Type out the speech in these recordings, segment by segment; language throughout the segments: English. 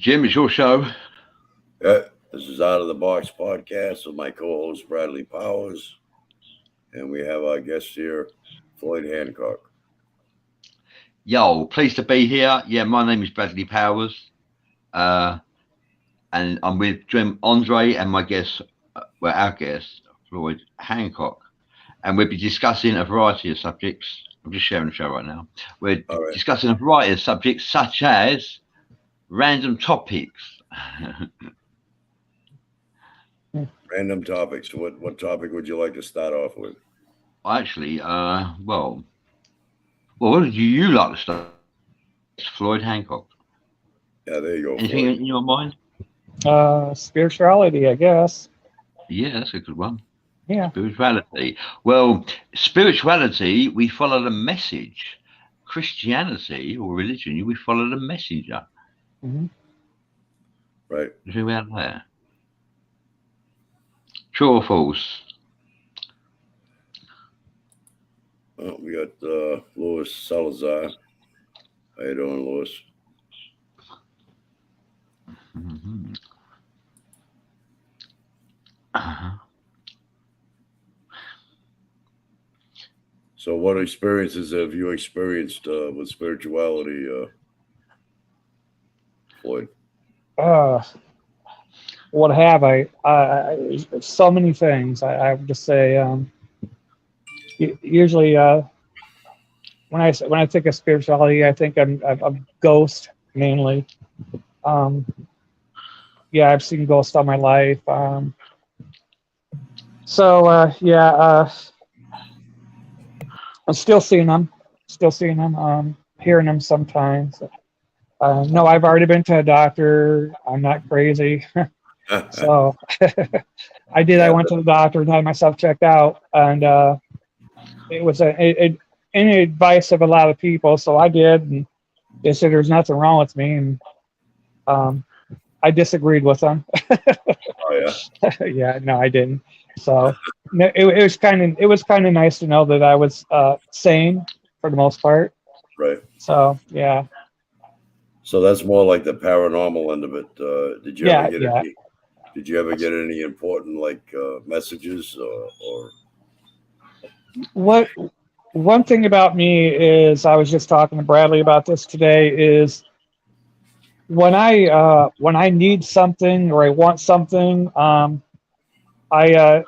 Jim, it's your show. This is Out of the Box podcast with my co-host Bradley Powers, and we have our guest here, Floyd Hancock. Yo, pleased to be here. Yeah, my name is Bradley Powers, and I'm with Jim Andre and my guest, our guest, Floyd Hancock, and we'll be discussing a variety of subjects. I'm just sharing the show right now. We're discussing a variety of subjects such as random topics. Random topics. What topic would you like to start off with? Actually, well, what would you like to start? Floyd Hancock. Yeah, there you go. Anything Floyd. in your mind? Spirituality, I guess. Yeah, that's a good one. Yeah. Spirituality. Well, spirituality, we follow the message. Christianity or religion, we follow the messenger. Mm-hmm. Right. Who out there? True or false? Well, we got Louis Salazar. How you doing, Louis? Mm-hmm. Uh-huh. So, what experiences have you experienced with spirituality, Floyd? What have I? So many things. I would just say. Usually, when I think of spirituality, I think I'm a ghost mainly. Yeah, I've seen ghosts all my life. I'm still seeing them. Hearing them sometimes. No, I've already been to a doctor. I'm not crazy. So I did. I went to the doctor and had myself checked out, and it was any advice of a lot of people. So I did, and they said there's nothing wrong with me, and I disagreed with them. Oh yeah. Yeah, no, I didn't. So it was kind of nice to know that I was sane for the most part. Right. So yeah. So that's more like the paranormal end of it. Did you ever get any? Did you ever get any important messages or? One thing about me is, I was just talking to Bradley about this today, is when I need something or I want something, I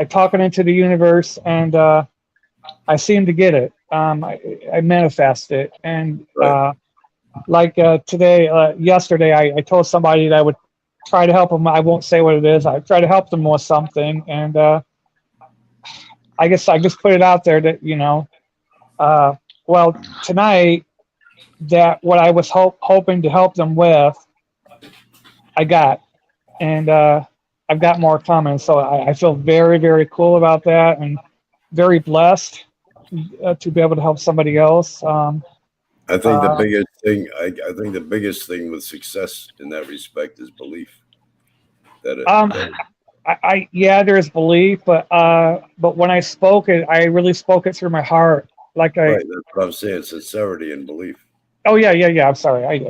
talk it into the universe, and I seem to get it. I manifest it, and yesterday, I told somebody that I would try to help them. I won't say what it is. I try to help them with something, and I guess I just put it out there that tonight, that what I was hoping to help them with, I got, and I've got more coming. So I feel very, very cool about that, and very blessed to be able to help somebody else. I think the biggest thing. I think the biggest thing with success in that respect is belief. There's belief, but when I spoke it, I really spoke it through my heart. Right, that's what I'm saying. Sincerity and belief. Oh yeah. I'm sorry.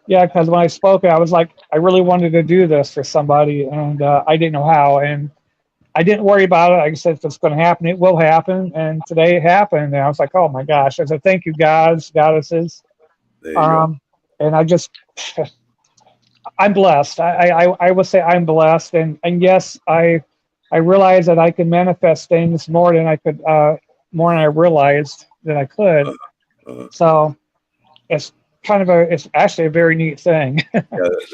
Because when I spoke it, I was like, I really wanted to do this for somebody, and I didn't know how, and I didn't worry about it. I said, if it's going to happen, it will happen. And today it happened. And I was like, oh my gosh. I said, thank you, gods, goddesses. There you go. And I just, I'm blessed. I will say I'm blessed. And yes, I realize that I can manifest things more than I could, more than I realized that I could. So it's it's actually a very neat thing. Yeah,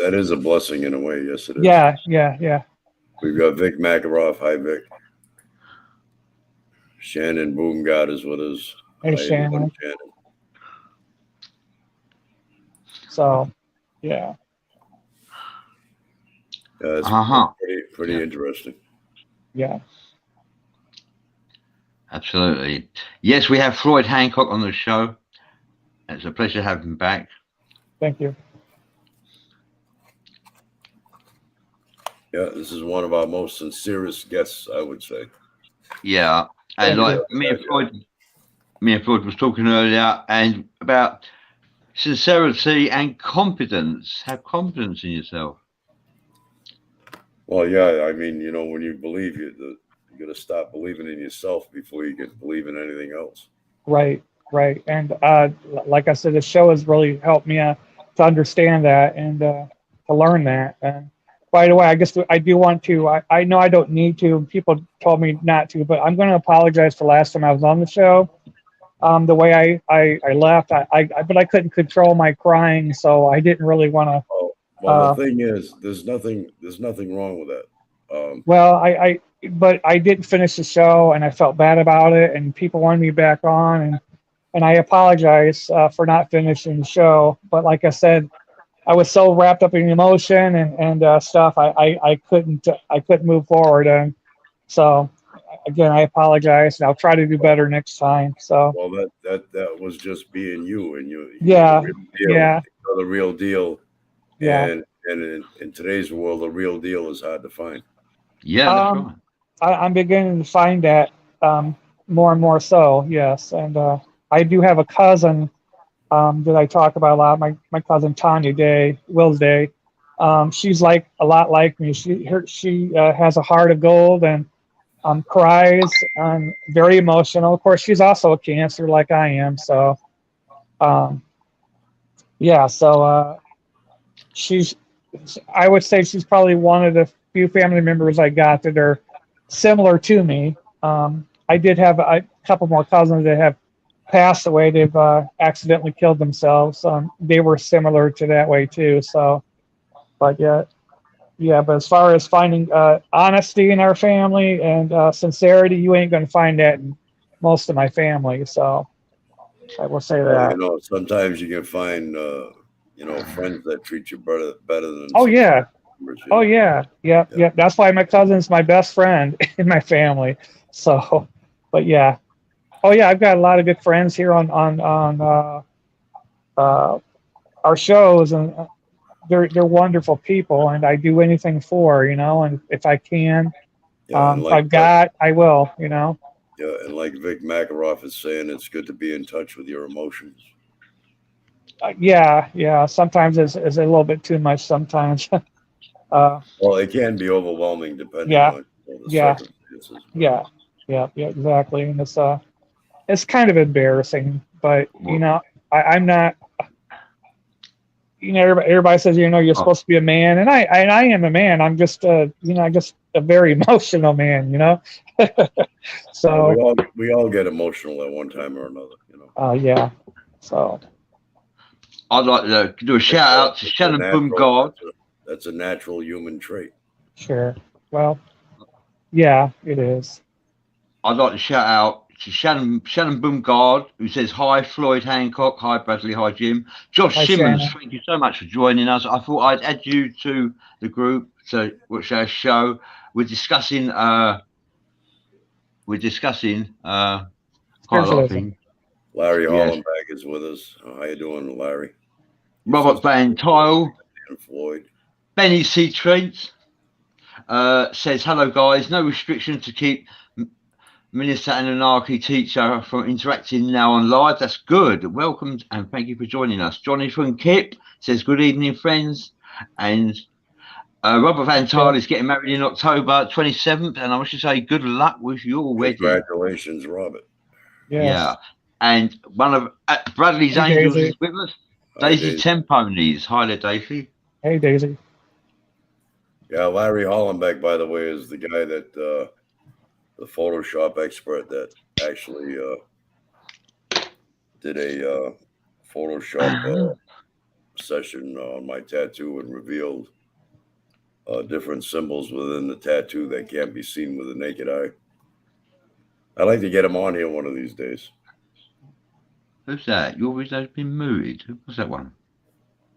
that is a blessing in a way. Yes, it is. Yeah. We've got Vic Makaroff. Hi, Vic. Shannon Boomgod is with us. Hey, Shannon. So, yeah. It's pretty interesting. Yeah. Absolutely. Yes, we have Floyd Hancock on the show. It's a pleasure having him back. Thank you. Yeah, this is one of our most sincerest guests, I would say. Yeah, and me and Floyd was talking earlier, and about sincerity and confidence. Have confidence in yourself. Well, yeah, I mean, when you believe you got to stop believing in yourself before you can believe in anything else. Right, right. And like I said, the show has really helped me to understand that and to learn that. And by the way, I guess I do want to. I know I don't need to. People told me not to, but I'm going to apologize for last time I was on the show. The way I left, but I couldn't control my crying, so I didn't really want to. Well, the thing is, there's nothing wrong with that. Well, but I didn't finish the show, and I felt bad about it, and people wanted me back on, and I apologize for not finishing the show. But like I said, I was so wrapped up in emotion and stuff, I couldn't move forward, and so again, I apologize, and I'll try to do better next time. So well, that was just being you, and you yeah, the real deal. Yeah. And in today's world, the real deal is hard to find. Yeah, that's right. I'm beginning to find that more and more so, yes. And I do have a cousin that I talk about a lot, my cousin Tanya Day, Will's Day. She's a lot like me. She has a heart of gold and cries, very emotional. Of course, she's also a Cancer like I am. So, I would say she's probably one of the few family members I got that are similar to me. I did have a couple more cousins that have passed away. They've accidentally killed themselves. They were similar to that way too. So, but but as far as finding honesty in our family and sincerity, you ain't going to find that in most of my family. So I will say that. Sometimes you can find friends that treat you better than. Oh yeah. Oh yeah. Yep. That's why my cousin's my best friend in my family. So, but yeah. Oh yeah, I've got a lot of good friends here on our shows, and they're wonderful people, and I do anything for, and if I can, if I've got, I will, Yeah, and like Vic Makaroff is saying, it's good to be in touch with your emotions. Yeah. Sometimes it's a little bit too much. Sometimes. Well, it can be overwhelming depending on the circumstances. Yeah, exactly. And it's kind of embarrassing, but I'm not. Everybody says you're supposed to be a man, and I am a man. I'm just just a very emotional man, So we all get emotional at one time or another, yeah. So I'd like to do a shout out to Shannon Boomgard. That's a natural human trait. Sure. Well, yeah, it is. I'd like to shout out to Shannon Boomgard, who says, hi, Floyd Hancock. Hi, Bradley. Hi, Jim. Josh Simmons, Shannon. thank you so much for joining us. I thought I'd add you to the group, which our show. We're discussing quite a lot of things. Larry Hollenbach is with us. How you doing, Larry? Robert Van Tile. And Floyd. Benny C. Trent says, hello, guys. No restriction to keep Minister and Anarchy teacher from interacting now on live. That's good. Welcome and thank you for joining us. Johnny from Kip says, good evening, friends. And Robert Van Tile is getting married in October 27th. And I wish to say good luck with your wedding. Congratulations, Robert. Yes. Yeah. And one of Bradley's Angels is with us. Daisy Temponies. Hi there, Daisy. Hey, Daisy. Yeah, Larry Hollenbach, by the way, is the guy that the Photoshop expert that actually did a Photoshop session on my tattoo and revealed different symbols within the tattoo that can't be seen with the naked eye. I'd like to get him on here one of these days. Who's that? Your video's been muted. What's that one?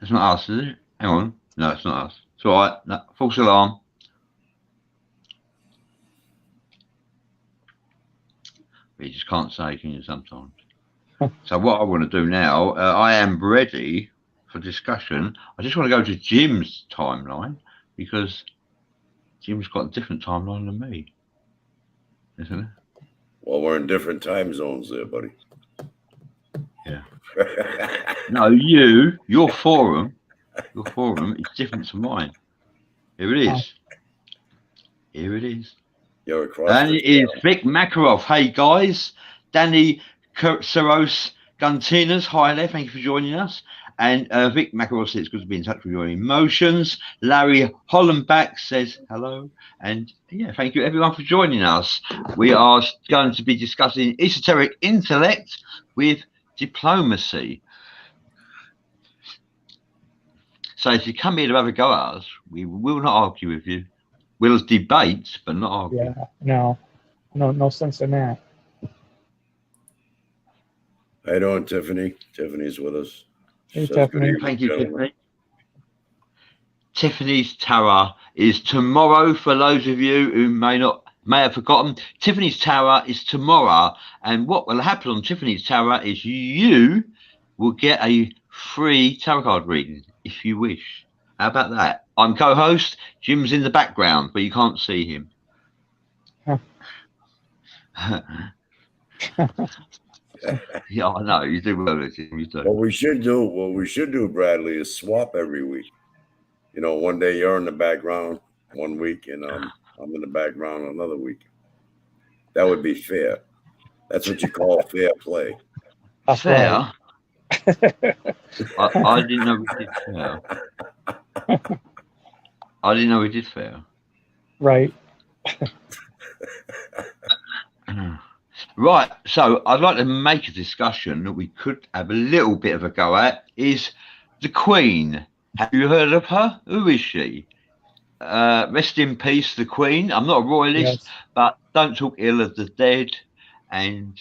It's not us, is it? Hang on. No, it's not us. It's all right. No, false alarm. But you just can't say, can you, sometimes? So what I want to do now, I am ready for discussion. I just want to go to Jim's timeline because Jim's got a different timeline than me, isn't it? Well, we're in different time zones there, buddy. Yeah. No, your forum is different to mine. Here it is. Here it is. You're across. And it is Vic Makarov. Hey guys, Danny Saros Guntinas. Hi there, thank you for joining us. And Vic Makarov says it's good to be in touch with your emotions. Larry Hollenbach says hello. And yeah, thank you everyone for joining us. We are going to be discussing esoteric intellect with diplomacy. So if you come here to have a go at us, we will not argue with you. We'll debate, but not argue. Yeah, no sense in that. How you doing, Tiffany? Tiffany's with us. Hey, Tiffany. Thank you, Tiffany. Tiffany's Tower is tomorrow. For those of you who may have forgotten, Tiffany's Tower is tomorrow, and what will happen on Tiffany's Tower is you will get a free tarot card reading if you wish. How about that? I'm co-host. Jim's in the background, but you can't see him. Yeah, I know you do well, Jim. You do. What we should do, Bradley, is swap every week. You know, one day you're in the background one week, and I'm in the background another week. That would be fair. That's what you call fair play. That's fair. Right. I didn't know we did fair. I didn't know we did fair. Right. Right. So I'd like to make a discussion that we could have a little bit of a go at is the Queen. Have you heard of her? Who is she? Rest in peace, the Queen. I'm not a royalist, but don't talk ill of the dead. And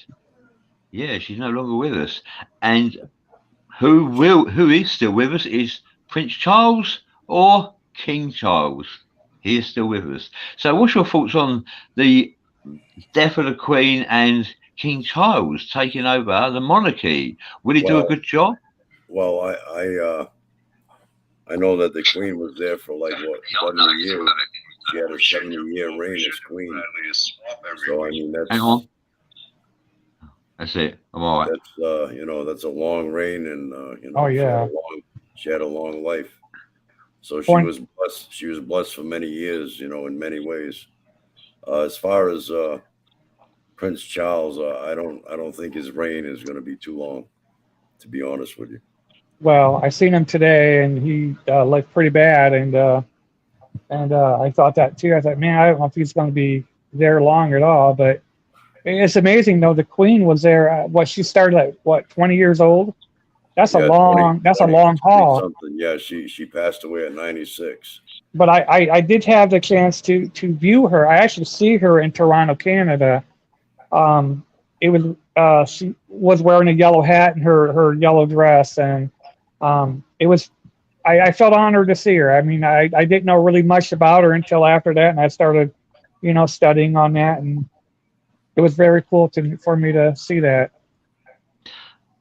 yeah, she's no longer with us. And who is still with us is Prince Charles or King Charles. He is still with us. So what's your thoughts on the death of the Queen and King Charles taking over the monarchy? Will he do a good job? Well, I know that the Queen was there for like 70 years. She had a 70-year reign as Queen. So I mean, that's. Hang on. That's it. I'm all right. That's that's a long reign, and Oh yeah. She had a long life. So she was blessed. She was blessed for many years, in many ways. As far as Prince Charles, I don't think his reign is going to be too long, to be honest with you. Well, I seen him today, and he looked pretty bad, and I thought that too. I thought, man, I don't know if he's going to be there long at all. But it's amazing, though. The Queen was there. She started at 20 years old. That's a long haul. Something. Yeah, she passed away at 96. But I did have the chance to view her. I actually see her in Toronto, Canada. It was she was wearing a yellow hat and her yellow dress, and it was. I felt honored to see her. I mean, I didn't know really much about her until after that, and I started, studying on that, and it was very cool for me to see that.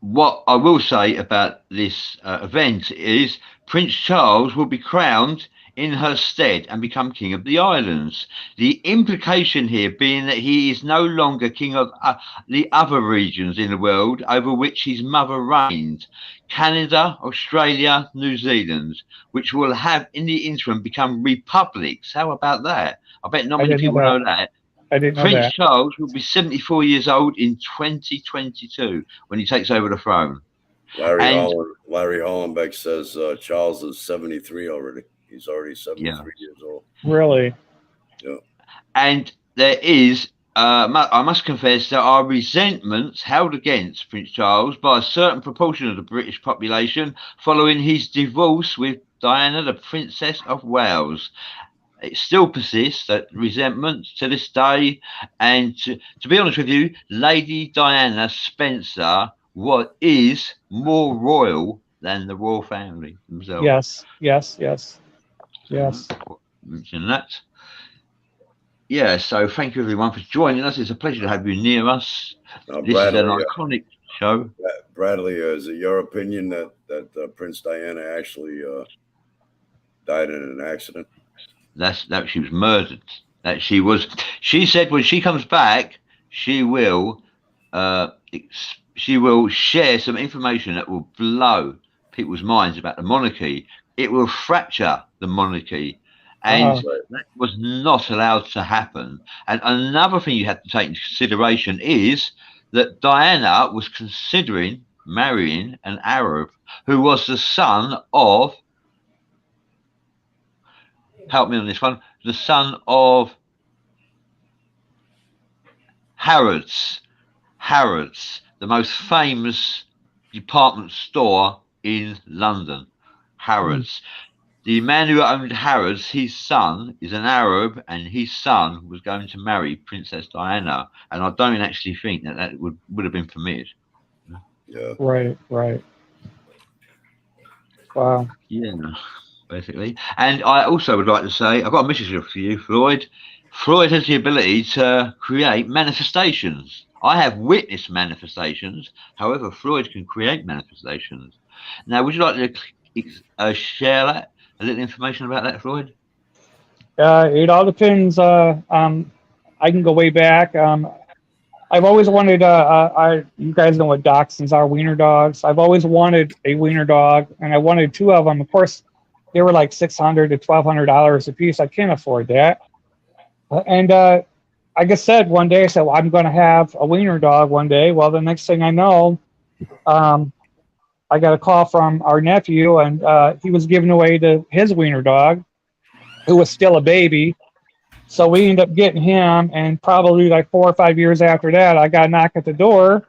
What I will say about this event is Prince Charles will be crowned in her stead and become king of the islands. The implication here being that he is no longer king of the other regions in the world over which his mother reigned, Canada, Australia, New Zealand, which will have in the interim become republics. How about that? I bet not many people know that. I didn't know Prince that. Charles will be 74 years old in 2022 when he takes over the throne. Larry Hollenbeck says Charles is 73 already. He's already 73 years old. Really? Yeah. And there is, I must confess, there are resentments held against Prince Charles by a certain proportion of the British population following his divorce with Diana, the Princess of Wales. It still persists, that resentment to this day. And to be honest with you, Lady Diana Spencer is more royal than the royal family themselves. Yes. Mention that. Yeah, so thank you everyone for joining us. It's a pleasure to have you near us. This Bradley, is an iconic show. Bradley, is it your opinion that Prince Diana actually died in an accident? That she was murdered. She said when she comes back, she will she will share some information that will blow people's minds about the monarchy. It will fracture the monarchy, and that was not allowed to happen. And another thing you have to take into consideration is that Diana was considering marrying an Arab who was the son of, help me on this one, the son of Harrods, the most famous department store in London, Harrods. The man who owned Harrods, his son is an Arab, and his son was going to marry Princess Diana, and I don't actually think that would have been permitted. Yeah. Right. Wow. Yeah, basically. And I also would like to say, I've got a message for you, Floyd. Floyd has the ability to create manifestations. I have witnessed manifestations. However, Floyd can create manifestations. Now, would you like to share that? A little information about that, Floyd? It all depends. I can go way back. I've always wanted. You guys know what dachshunds are, wiener dogs. I've always wanted a wiener dog, and I wanted 2 of them. Of course, they were like $600 to $1,200 a piece. I can't afford that. And I just said one day, I said, well, I'm going to have a wiener dog one day. Well, the next thing I know, I got a call from our nephew, and he was giving away his wiener dog, who was still a baby. So we ended up getting him, and probably like 4 or 5 years after that, I got a knock at the door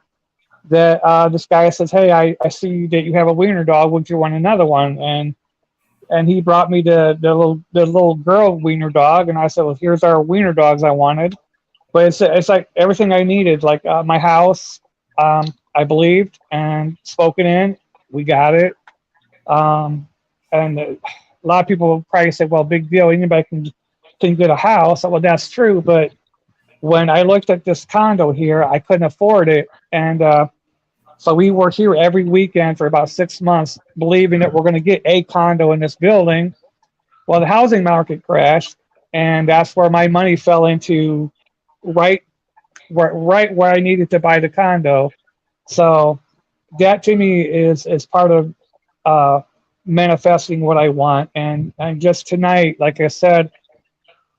that this guy says, hey, I see that you have a wiener dog. Would you want another one? And he brought me the little girl wiener dog, and I said, well, here's our wiener dogs I wanted. But it's like everything I needed, like my house, I believed and spoken in. We got it. And a lot of people probably say, well, big deal. Anybody can get a house. Well, that's true. But when I looked at this condo here, I couldn't afford it. And so we were here every weekend for about 6 months, believing that we're going to get a condo in this building. Well, the housing market crashed, and that's where my money fell into right where I needed to buy the condo. So that to me is part of manifesting what I want. And just tonight, like I said,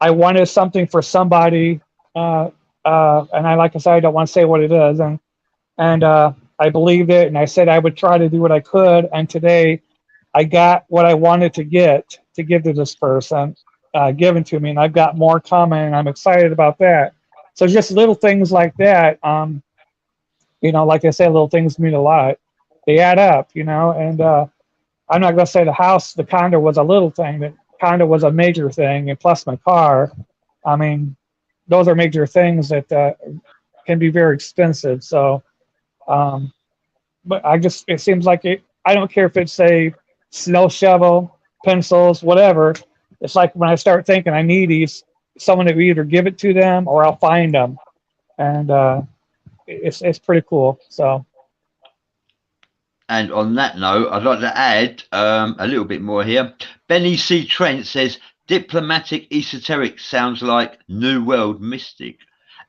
I wanted something for somebody, and like I said, I don't want to say what it is, and I believed it, and I said I would try to do what I could. And today, I got what I wanted to give to this person, given to me, and I've got more coming, and I'm excited about that. So just little things like that, like I said, little things mean a lot. They add up, and I'm not going to say the condo was a little thing. The condo was a major thing, and plus my car. I mean, those are major things that can be very expensive. So, but it seems like I don't care if it's a snow shovel, pencils, whatever. It's like when I start thinking I need these, someone to either give it to them or I'll find them. And it's pretty cool. So. And on that note, I'd like to add a little bit more here. Benny C. Trent says, diplomatic esoteric sounds like New World mystic.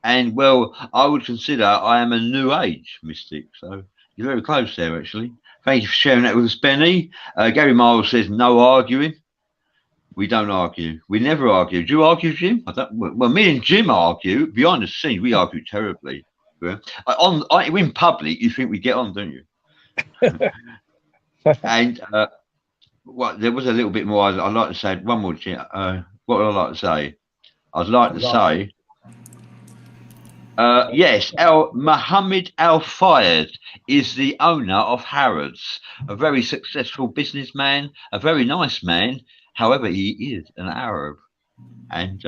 And, well, I would consider I am a New Age mystic. So you're very close there, actually. Thank you for sharing that with us, Benny. Gary Miles says, no arguing. We don't argue. We never argue. Do you argue, Jim? Well, me and Jim argue. Behind the scenes, we argue terribly. Yeah. In public, you think we get on, don't you? And there was a little bit more I'd like to say. One more, Jim. What would I like to say? I'd like to say, yes, Mohammed Al Fayed is the owner of Harrods, a very successful businessman, a very nice man. However, he is an Arab, and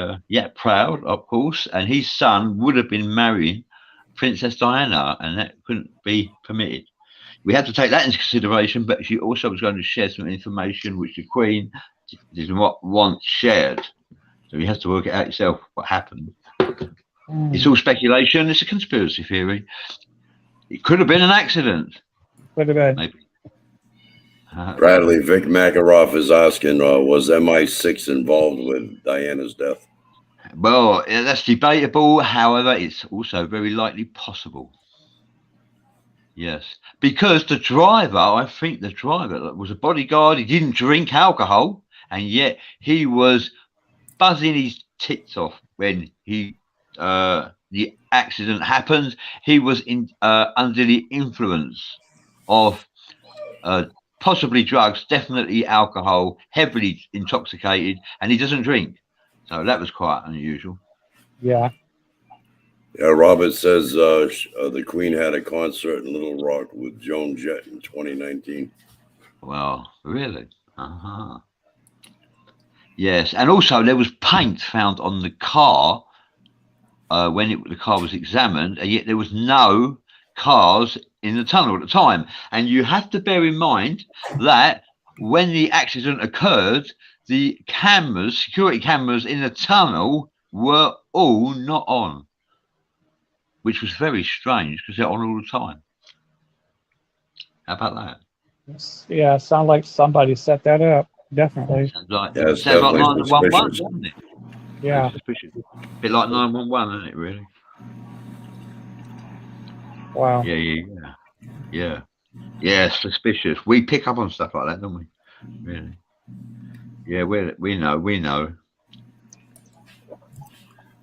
proud, of course. And his son would have been marrying Princess Diana, and that couldn't be permitted. We have to take that into consideration, but she also was going to share some information which the Queen did not want shared. So you have to work it out yourself what happened. It's all speculation. It's a conspiracy theory. It could have been an accident. Could have been. Maybe. Bradley, Vic Makarov is asking, was MI6 involved with Diana's death? Well, that's debatable. However, it's also very likely possible. Yes, because the driver, I think the driver was a bodyguard. He didn't drink alcohol, and yet he was buzzing his tits off when the accident happened. He was under the influence of possibly drugs, definitely alcohol, heavily intoxicated, and he doesn't drink. So that was quite unusual. Yeah. Yeah, Robert says the Queen had a concert in Little Rock with Joan Jett in 2019. Well, really? Uh-huh. Yes, and also there was paint found on the car when the car was examined, and yet there was no cars in the tunnel at the time. And you have to bear in mind that when the accident occurred, the cameras, security cameras in the tunnel, were all not on, which was very strange because they're on all the time. How about that? Yeah, sound like somebody set that up. Definitely. Sounds like, Yeah, it's sounds like definitely 911, suspicious. doesn't it? Yeah. Suspicious. A bit like 911, isn't it, really? Wow. Yeah, suspicious. We pick up on stuff like that, don't we? Really? Yeah, we know.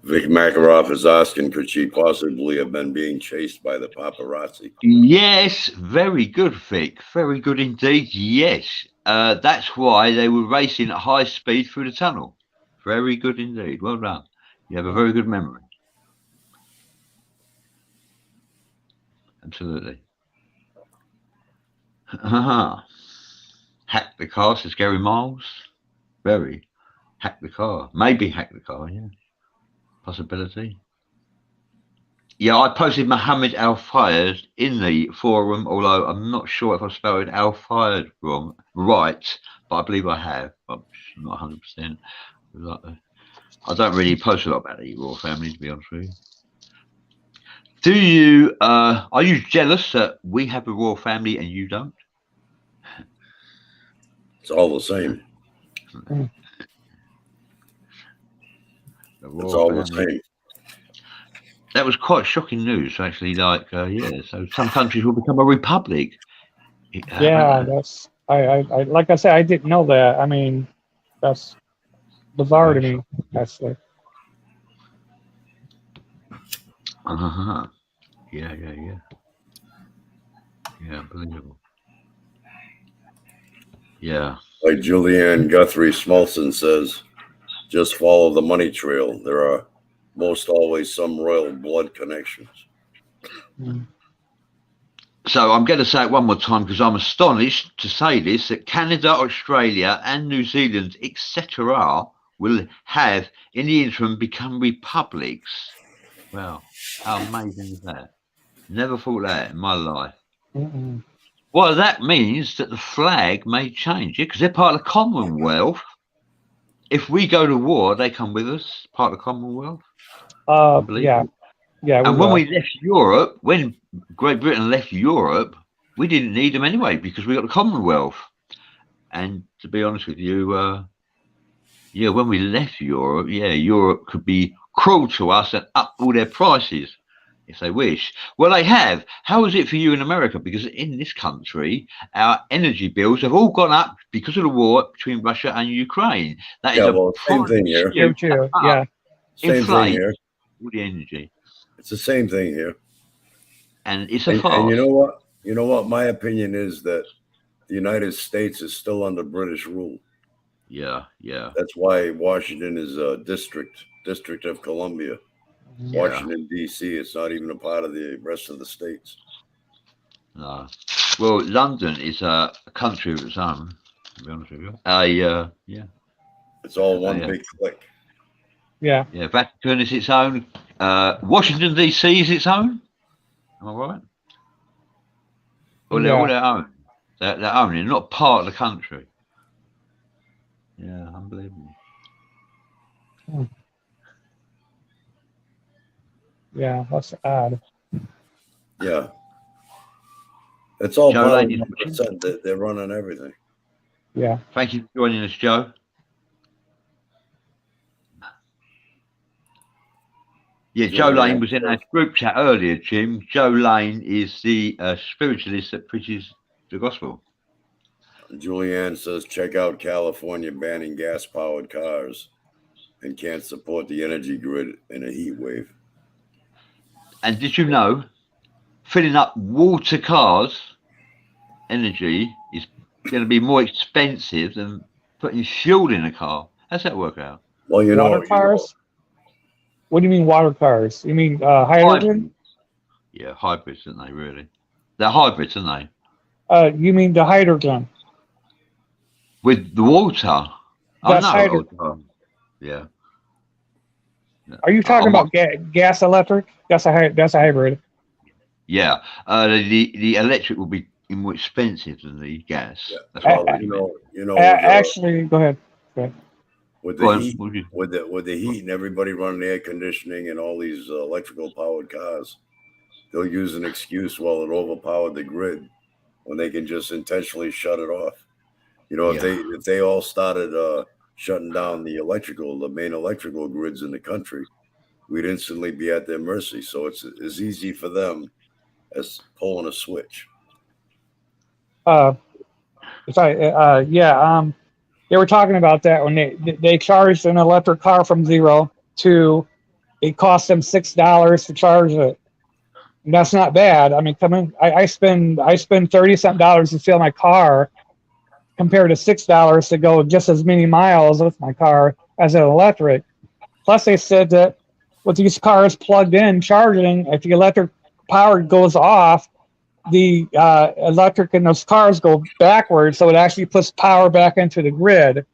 Vic Makarov is asking, could she possibly have been being chased by the paparazzi? Yes, very good, Vic. Very good indeed. Yes. That's why they were racing at high speed through the tunnel. Very good indeed. Well done. You have a very good memory. Absolutely. Hack the car, says Gary Miles. Very. Hack the car. Maybe hack the car, yeah. Possibility. Yeah, I posted Mohammed Al Fayed in the forum, although I'm not sure if I spelled Al Fayed wrong, right, but I believe I have. I'm not 100%. I don't really post a lot about the royal family, to be honest with you. Do you, are you jealous that we have a royal family and you don't? It's all the same. It's all the same. That was quite shocking news, actually. Like, yeah, so some countries will become a republic. Yeah, that's I like I said, I didn't know that. I mean, that's bizarre to me, actually. Yeah. Yeah, unbelievable. Yeah. Like Julianne Guthrie Smolson says, just follow the money trail. There are most always some royal blood connections. So I'm going to say it one more time because I'm astonished to say this, that Canada, Australia and New Zealand, etc. will have, in the interim, become republics. Well, how amazing is that? Never thought that in my life. Well, that means that the flag may change, because they're part of the Commonwealth. If we go to war, they come with us, part of the Commonwealth. Yeah. And when we left Europe, when Great Britain left Europe, we didn't need them anyway because we got the Commonwealth. And to be honest with you, yeah, when we left Europe, yeah, Europe could be cruel to us and up all their prices if they wish. Well, they have. How is it for you in America? Because in this country, our energy bills have all gone up because of the war between Russia and Ukraine. That is same thing here. Yeah. Same thing here. All the energy. It's the same thing here. And it's a farce. And you know what? You know what? My opinion is that the United States is still under British rule. Yeah. That's why Washington is a District of Columbia. Yeah. Washington, D.C. It's not even a part of the rest of the states. No. Well, London is a country of its own, to be honest with you. Yeah. It's all one big clique. Yeah. Yeah, Vatican is its own. Washington, D.C. is its own. Am I right? Well, they're all their own. They're own. They're not part of the country. Yeah, unbelievable. Yeah, that's odd. Yeah. It's all part of that they're running everything. Yeah. Thank you for joining us, Joe. Yeah, Joe Lane was in our group chat earlier, Jim. Joe Lane is the spiritualist that preaches the gospel. Julianne says, check out California banning gas-powered cars and can't support the energy grid in a heat wave. And did you know, filling up water cars energy is going to be more expensive than putting fuel in a car? How's that work out? Well, water cars? What do you mean water cars? You mean hydrogen? Yeah, hybrids, aren't they, really? They're hybrids, aren't they? You mean the hydrogen? With the water? That's hydrogen. Yeah. Are you talking about gas electric? That's a hybrid. Yeah. The electric will be more expensive than the gas. Yeah. That's what actually, go ahead. With the heat and everybody running air conditioning and all these electrical powered cars, they'll use an excuse, well, it overpowered the grid, when they can just intentionally shut it off. If they all started shutting down the main electrical grids in the country, we'd instantly be at their mercy. So it's as easy for them as pulling a switch. They were talking about that when they charged an electric car from 0 to, it cost them $6 to charge it. And that's not bad. I mean, I spend $30-something to fill my car, compared to $6 to go just as many miles with my car as an electric. Plus, they said that with these cars plugged in charging, if the electric power goes off, the electric in those cars go backwards, so it actually puts power back into the grid.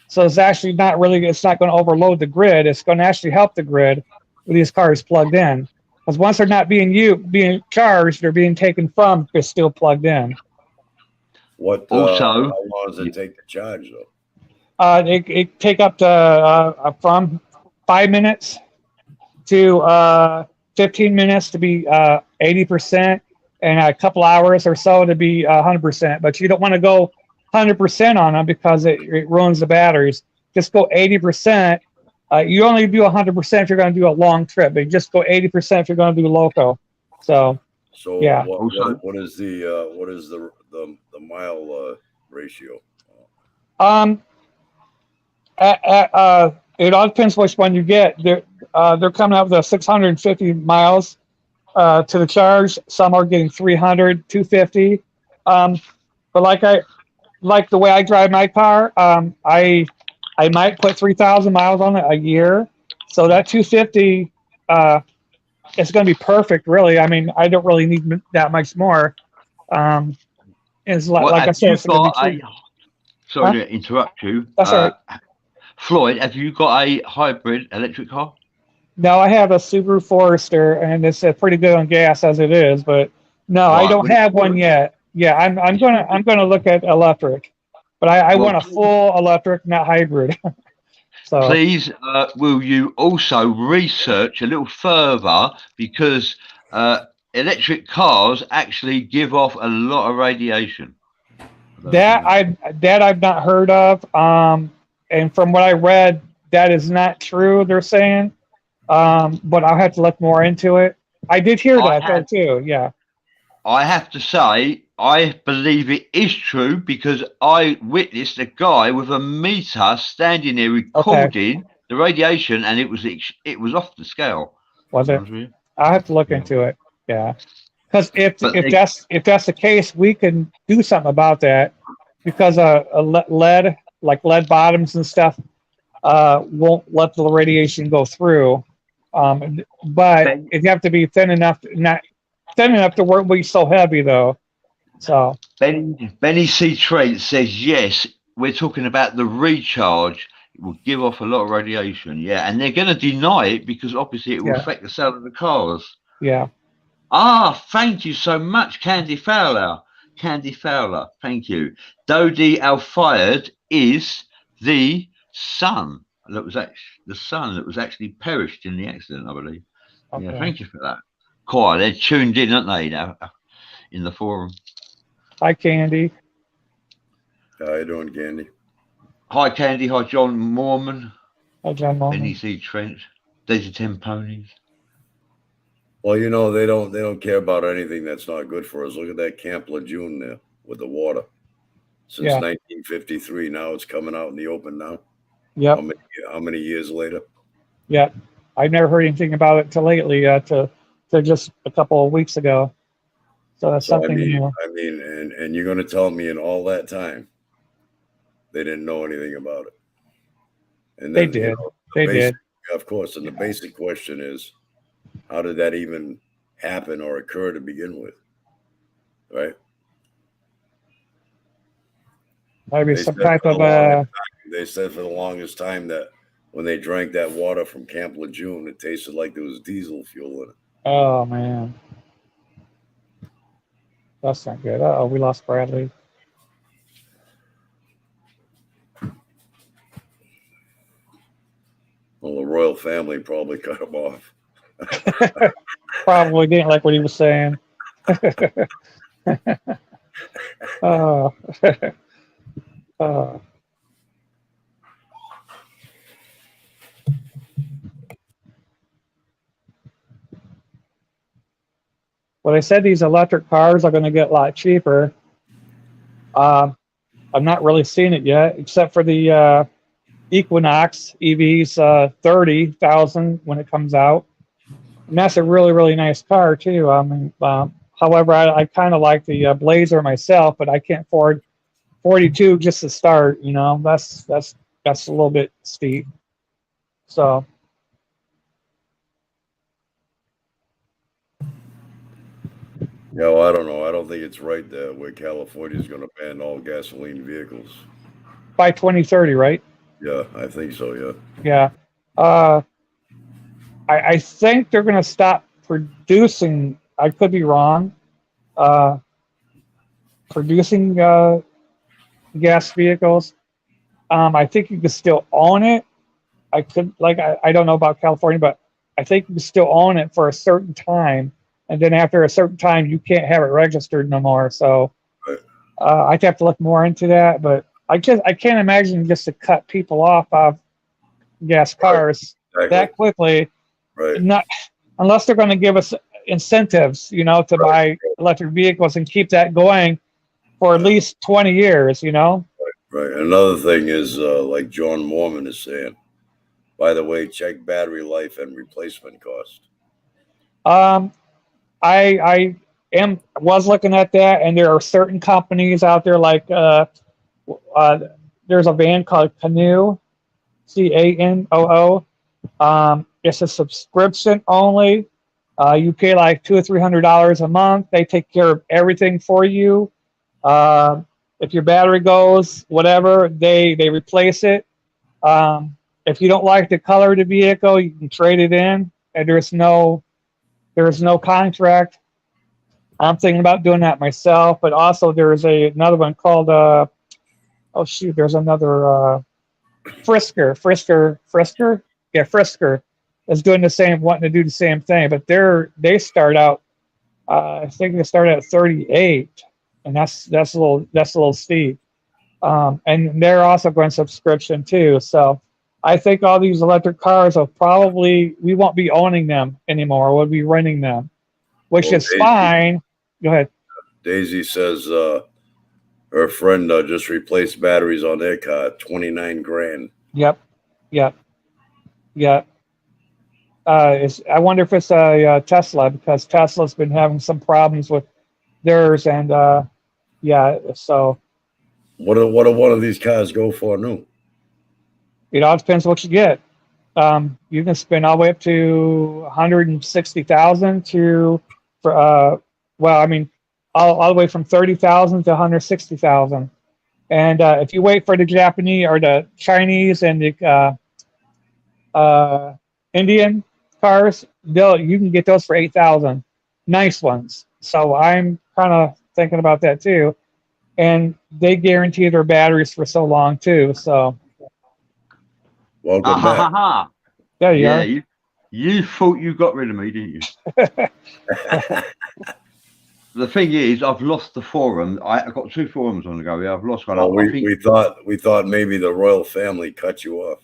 So it's actually it's not going to overload the grid. It's going to actually help the grid with these cars plugged in. Because once they're not being charged, they're being taken from, they're still plugged in. How long does it take to charge, though? It take up to from 5 minutes to 15 minutes to be 80%, and a couple hours or so to be 100%. But you don't want to go 100% on them because it ruins the batteries. Just go 80%. You only do 100% if you're going to do a long trip, but just go 80% if you're going to do local. So yeah. What is the mile ratio? It all depends which one you get. They're coming out with 650 miles to the charge. Some are getting 300, 250. But like the way I drive my car, I might put 3,000 miles on it a year. So that 250, it's going to be perfect, really. I mean, I don't really need that much more. It's like I said, it's going to be cheap. Sorry to interrupt you. That's all right. Floyd, have you got a hybrid electric car? No, I have a Subaru Forester, and it's pretty good on gas as it is. But no, I don't have one yet. Yeah, I'm gonna look at electric, but I want a full electric, not hybrid. So please, will you also research a little further, because electric cars actually give off a lot of radiation. That I've not heard of. And from what I read, that is not true, they're saying. But I'll have to look more into it. I did hear that too, yeah. I have to say, I believe it is true, because I witnessed a guy with a meter standing there recording the radiation, and it was off the scale. Was it? I'll have to look into it, yeah. Because if that's the case, we can do something about that, because lead, like lead bottoms and stuff, won't let the radiation go through. But it have to be thin enough to work be so heavy, though. So Benny C. Trent says yes. We're talking about the recharge. It will give off a lot of radiation, yeah, and they're going to deny it because obviously it will affect the sale of the cars. Yeah. Thank you so much, Candy Fowler. Candy Fowler, thank you. Dodi Al-Fayed is the son that was actually perished in the accident, I believe. Okay. Yeah, thank you for that. Quite, they're tuned in, aren't they, now in the forum? Hi, Candy. How you doing, Candy? Hi, Candy. Hi, John Mormon. Hi, John Mormon. NEC Trent. Daisy 10 Ponies. Well, you know, they don't care about anything that's not good for us. Look at that Camp Lejeune there with the water. Since Yeah. 1953, now it's coming out in the open now. Yep. How many years later? Yep. I've never heard anything about it till lately, to just a couple of weeks ago. So that's So something new. and you're going to tell me in all that time they didn't know anything about it? And They then, did. the They basic- did. Of course. And the basic question is, how did that even happen or occur to begin with? Right? Maybe They some said type for of the longest time- They said for the longest time that when they drank that water from Camp Lejeune, it tasted like there was diesel fuel in it. oh man. That's not good. Oh, we lost Bradley. Well, the royal family probably cut him off. Probably didn't like what he was saying. Oh. Oh. Well, they said these electric cars are going to get a lot cheaper. I'm not really seeing it yet, except for the Equinox EV's 30,000 when it comes out. And that's a really, really nice car too. However, I kind of like the Blazer myself, but I can't afford 42 just to start. You know, that's a little bit steep. So Yeah, well, I don't know. I don't think it's right that where California is going to ban all gasoline vehicles. by 2030, right? Yeah, I think so. Yeah. Yeah. I think they're going to stop producing. I could be wrong. Producing gas vehicles. I think you can still own it. I don't know about California, but I think you can still own it for a certain time, and then after a certain time, you can't have it registered no more. So Right. I'd have to look more into that. But I can't imagine just to cut people off of gas cars Exactly. that quickly. Right. Not unless they're going to give us incentives, to buy electric vehicles and keep that going for at least 20 years. Right. Another thing is, like John Mormon is saying, by the way, check battery life and replacement cost. I was looking at that, and there are certain companies out there like there's a van called Canoo, Canoo. It's a subscription only. You pay like $200 or $300 a month. They take care of everything for you. If your battery goes, whatever, they replace it. If you don't like the color of the vehicle, you can trade it in, and there's no contract. I'm thinking about doing that myself, but also there's another one called there's another Frisker. Yeah, Frisker is doing the same, wanting to do the same thing, but they start out. I think they start at 38, and that's a little steep. And they're also going subscription too. So I think all these electric cars we won't be owning them anymore. We'll be renting them, which is fine. Go ahead. Daisy says her friend just replaced batteries on their car, 29 grand. Yep. I wonder if it's a Tesla, because Tesla's been having some problems with theirs, and so What do one of these cars go for new? it all depends what you get. You can spend all the way up to 160,000 all the way from 30,000 to 160,000. And if you wait for the Japanese or the Chinese and the Indian cars, you can get those for 8,000. Nice ones. So I'm kind of thinking about that too. And they guarantee their batteries for so long too. So Welcome back. there you Yeah, are. you thought you got rid of me, didn't you? The thing is, I've lost the forum. I've got 2 forums on the go. Yeah, I've lost one. Well, we thought maybe the royal family cut you off.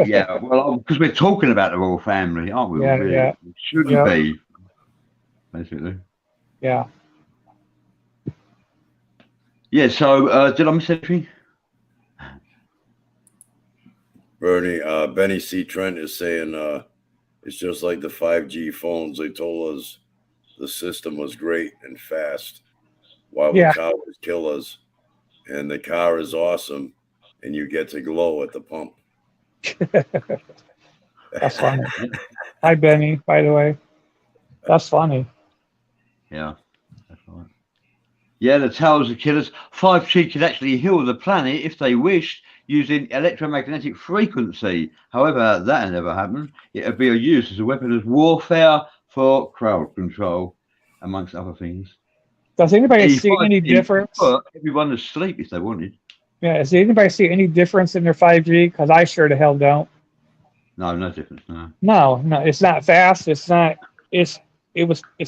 Yeah, well, because we're talking about the royal family, aren't we? Yeah, Really? yeah. Shouldn't be. basically. Yeah. Yeah. So, did I miss anything? Benny C. Trent is saying it's just like the 5G phones. They told us the system was great and fast, while Yeah. the car would kill us. And the car is awesome, and you get to glow at the pump. That's funny. Hi, Benny, by the way. That's funny. Yeah. That's right. Yeah, the towers are killers. 5G could actually heal the planet if they wished, using electromagnetic frequency. However, that'll never happen. It'll be used as a weapon of warfare for crowd control, amongst other things. Does anybody see 5G any could difference? put everyone to sleep if they wanted. Yeah, does anybody see any difference in their 5G? Because I sure the hell don't. No, no difference. No. No, it's not fast. It's not. It's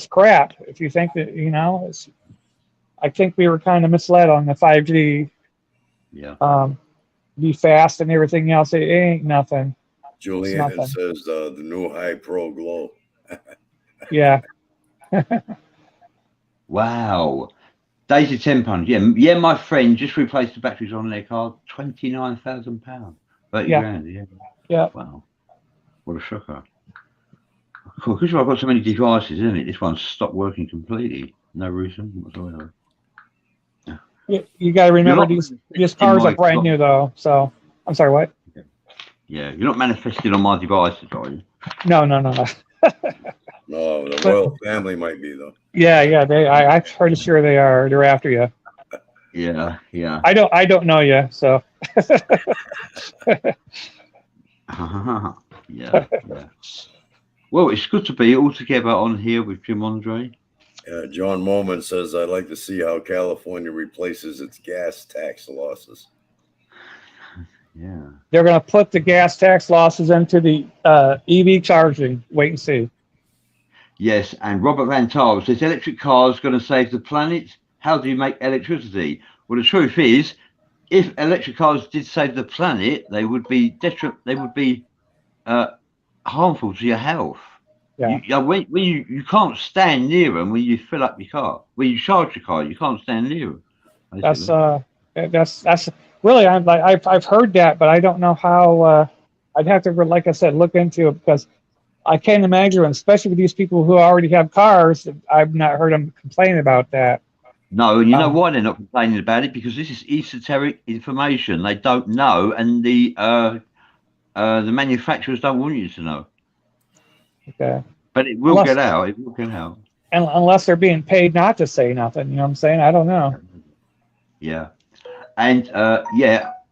crap. If you think that, I think we were kind of misled on the 5G. Yeah. Be fast and everything else. It ain't nothing. Julian nothing. says the new High Pro Glow. Yeah. Wow. Daisy £10. Yeah, my friend just replaced the batteries on their car. £29,000. 30 Yeah. grand. Yeah. Yeah. Wow. What a shocker. Cool. Because I've got so many devices, isn't it? This one's stopped working completely. No reason whatsoever. You got to remember these cars are brand new though. So I'm sorry, what? Yeah, you're not manifesting on my devices, are you? No. No, the royal family might be though. Yeah. I'm pretty sure they are. They're after you. Yeah. I don't know you, so. Yeah. Well, it's good to be all together on here with Jim Andre. John Moman says, I'd like to see how California replaces its gas tax losses. Yeah. They're going to put the gas tax losses into the EV charging. Wait and see. Yes, and Robert Van Taal says electric cars going to save the planet. How do you make electricity? Well, the truth is, if electric cars did save the planet, they would be harmful to your health. Yeah. When you can't stand near them when you fill up your car. When you charge your car, you can't stand near them. That's really, I've heard that, but I don't know how. I'd have to, like I said, look into it because I can't imagine, especially with these people who already have cars. I've not heard them complain about that. No, and you know why they're not complaining about it? Because this is esoteric information. They don't know, and the manufacturers don't want you to know. Okay. But it will get out. It will get out. And unless they're being paid not to say nothing, you know what I'm saying? I don't know. Yeah. And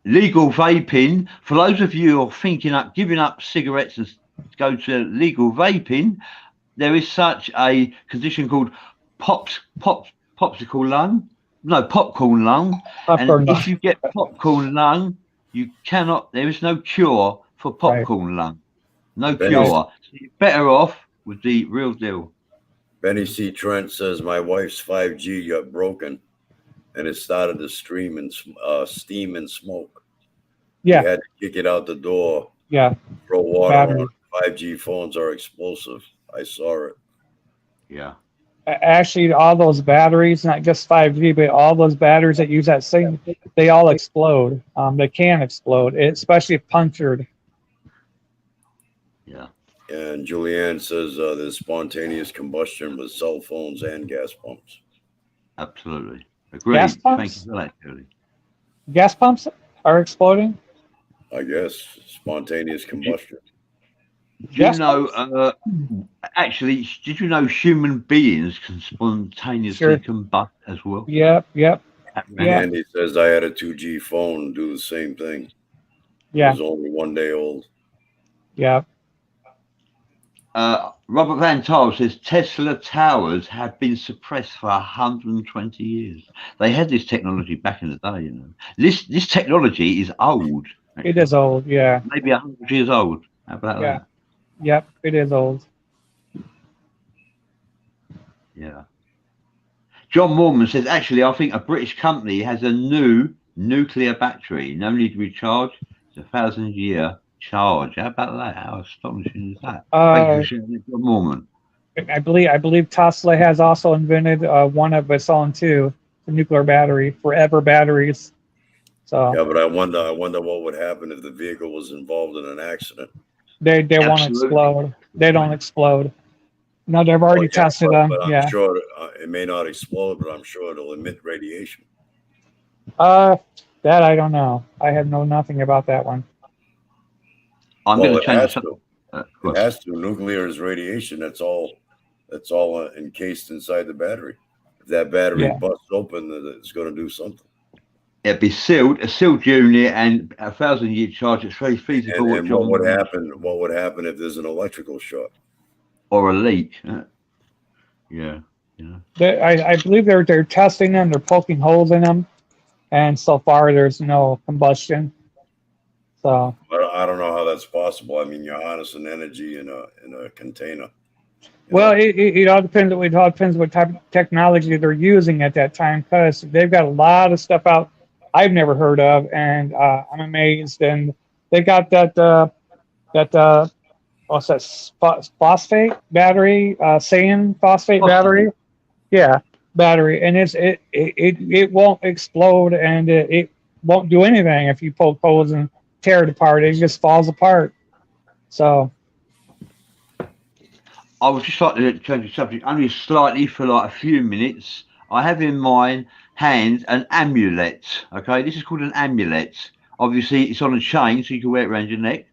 legal vaping. For those of you who are thinking of giving up cigarettes and go to legal vaping, there is such a condition called popcorn lung. And if you get popcorn lung, you cannot. There is no cure for popcorn lung. No cure. So you're better off with the real deal. Benny C. Trent says my wife's 5G got broken, and it started to steam and smoke. Yeah. We had to kick it out the door. Yeah. Throw water on. 5G phones are explosive. I saw it. Yeah. Actually, all those batteries, not just 5G, but all those batteries that use that thing, they all explode. They can explode, especially if punctured. Yeah. And Julianne says there's spontaneous combustion with cell phones and gas pumps. Absolutely. Agreed. Gas pumps? Thank you for that, Julie. Gas pumps are exploding? I guess spontaneous combustion. Actually, did you know human beings can spontaneously combust as well? Yep. Andy says I had a 2G phone do the same thing. Yeah. It was only 1 day old. Yeah. Robert Van Taal says Tesla towers have been suppressed for 120 years. They had this technology back in the day, you know. This technology is old. Actually. It is old, yeah. Maybe 100 years old. How about that? Yep, it is old. Yeah. John Mormon says, actually, I think a British company has a new nuclear battery. No need to recharge. It's 1,000-year charge. How about that? How astonishing is that? Thank you for sharing it, John Mormon. I believe Tesla has also invented one of its own too, the nuclear battery, forever batteries. So Yeah, but I wonder what would happen if the vehicle was involved in an accident. they won't Absolutely. explode. They don't explode. No, they've Well, already yeah, tested them. but I'm Yeah. sure it may not explode, but I'm sure it'll emit radiation. That I don't know. I have nothing about that one. I'm Well, going it to change has the to. well, It has to. Nuclear is radiation. That's all encased inside the battery. If that battery Yeah. busts open, then it's going to do something. it'd be a sealed unit, and a 1,000-year charge. It's very feasible. And what would happen? What would happen if there's an electrical short? Or a leak? Yeah. I believe they're testing them. They're poking holes in them, and so far there's no combustion. So I don't know how that's possible. I mean, you're harnessing energy in a container. well, it all depends. It all depends what type of technology they're using at that time, because they've got a lot of stuff out I've never heard of, and I'm amazed. And they got that what's that, phosphate battery, sand phosphate battery, yeah, battery, and it won't explode, and it won't do anything if you poke holes and tear it apart. It just falls apart. So. I would just like to change the subject only slightly for like a few minutes. I have in my hand an amulet. Okay, this is called an amulet. Obviously, it's on a chain, so you can wear it around your neck.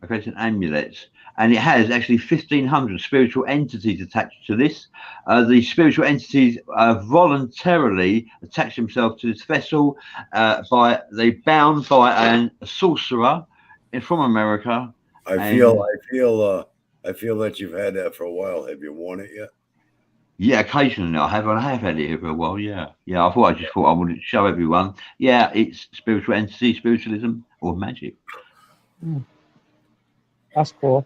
Okay, it's an amulet, and it has actually 1,500 spiritual entities attached to this. The spiritual entities voluntarily attach themselves to this vessel. They bound by a sorcerer from America. I feel that you've had that for a while. Have you worn it yet? Yeah, occasionally I have had it here for a while. Yeah. I thought I would show everyone. Yeah, it's spiritual entity, spiritualism, or magic. That's cool.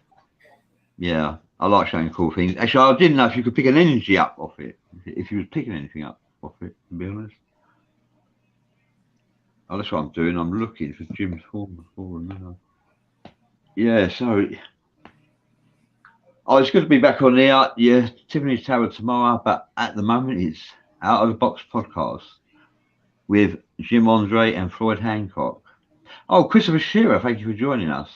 Yeah, I like showing cool things. Actually, I didn't know if you could pick an energy up off it. If you was picking anything up off it, to be honest. Oh, that's what I'm doing. I'm looking for Jim's forum now. Yeah, so it's good to be back on there. Yeah, Tiffany's Tower tomorrow, but at the moment it's Out of the Box podcast with Jim Andre and Floyd Hancock. Oh, Christopher Shearer, thank you for joining us.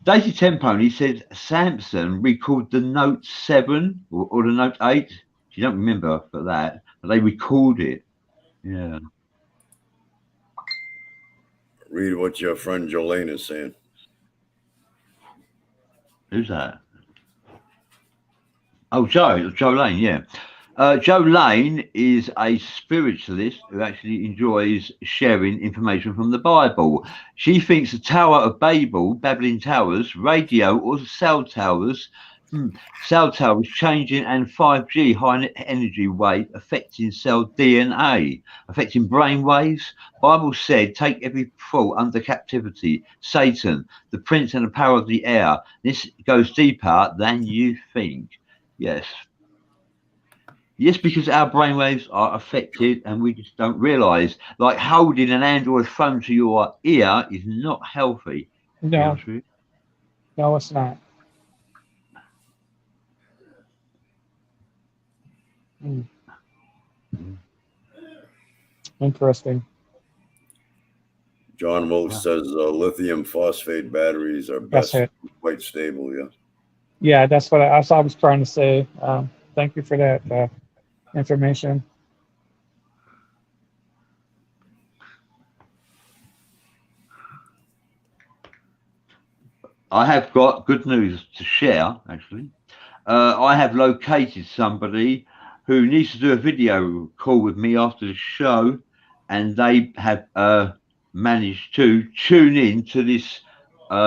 Daisy Temponi said Samson recalled the Note 7 or the Note 8. She don't remember for that, but they recalled it. Yeah. Read what your friend Jolene is saying. Who's that? Oh, Joe Lane, yeah. Joe Lane is a spiritualist who actually enjoys sharing information from the Bible. She thinks the Tower of Babel, Babylon Towers, radio or cell towers, changing, and 5G high energy wave affecting cell DNA, affecting brain waves. Bible said, take every thought under captivity. Satan, the prince and the power of the air. This goes deeper than you think. Yes, because our brainwaves are affected and we just don't realise. Like holding an Android phone to your ear is not healthy. No, it's not. Interesting. John Wilkes says lithium phosphate batteries are best, quite stable. Yeah. Yeah, that's what I was trying to say. Thank you for that information. I have got good news to share, actually. I have located somebody who needs to do a video call with me after the show, and they have managed to tune in to this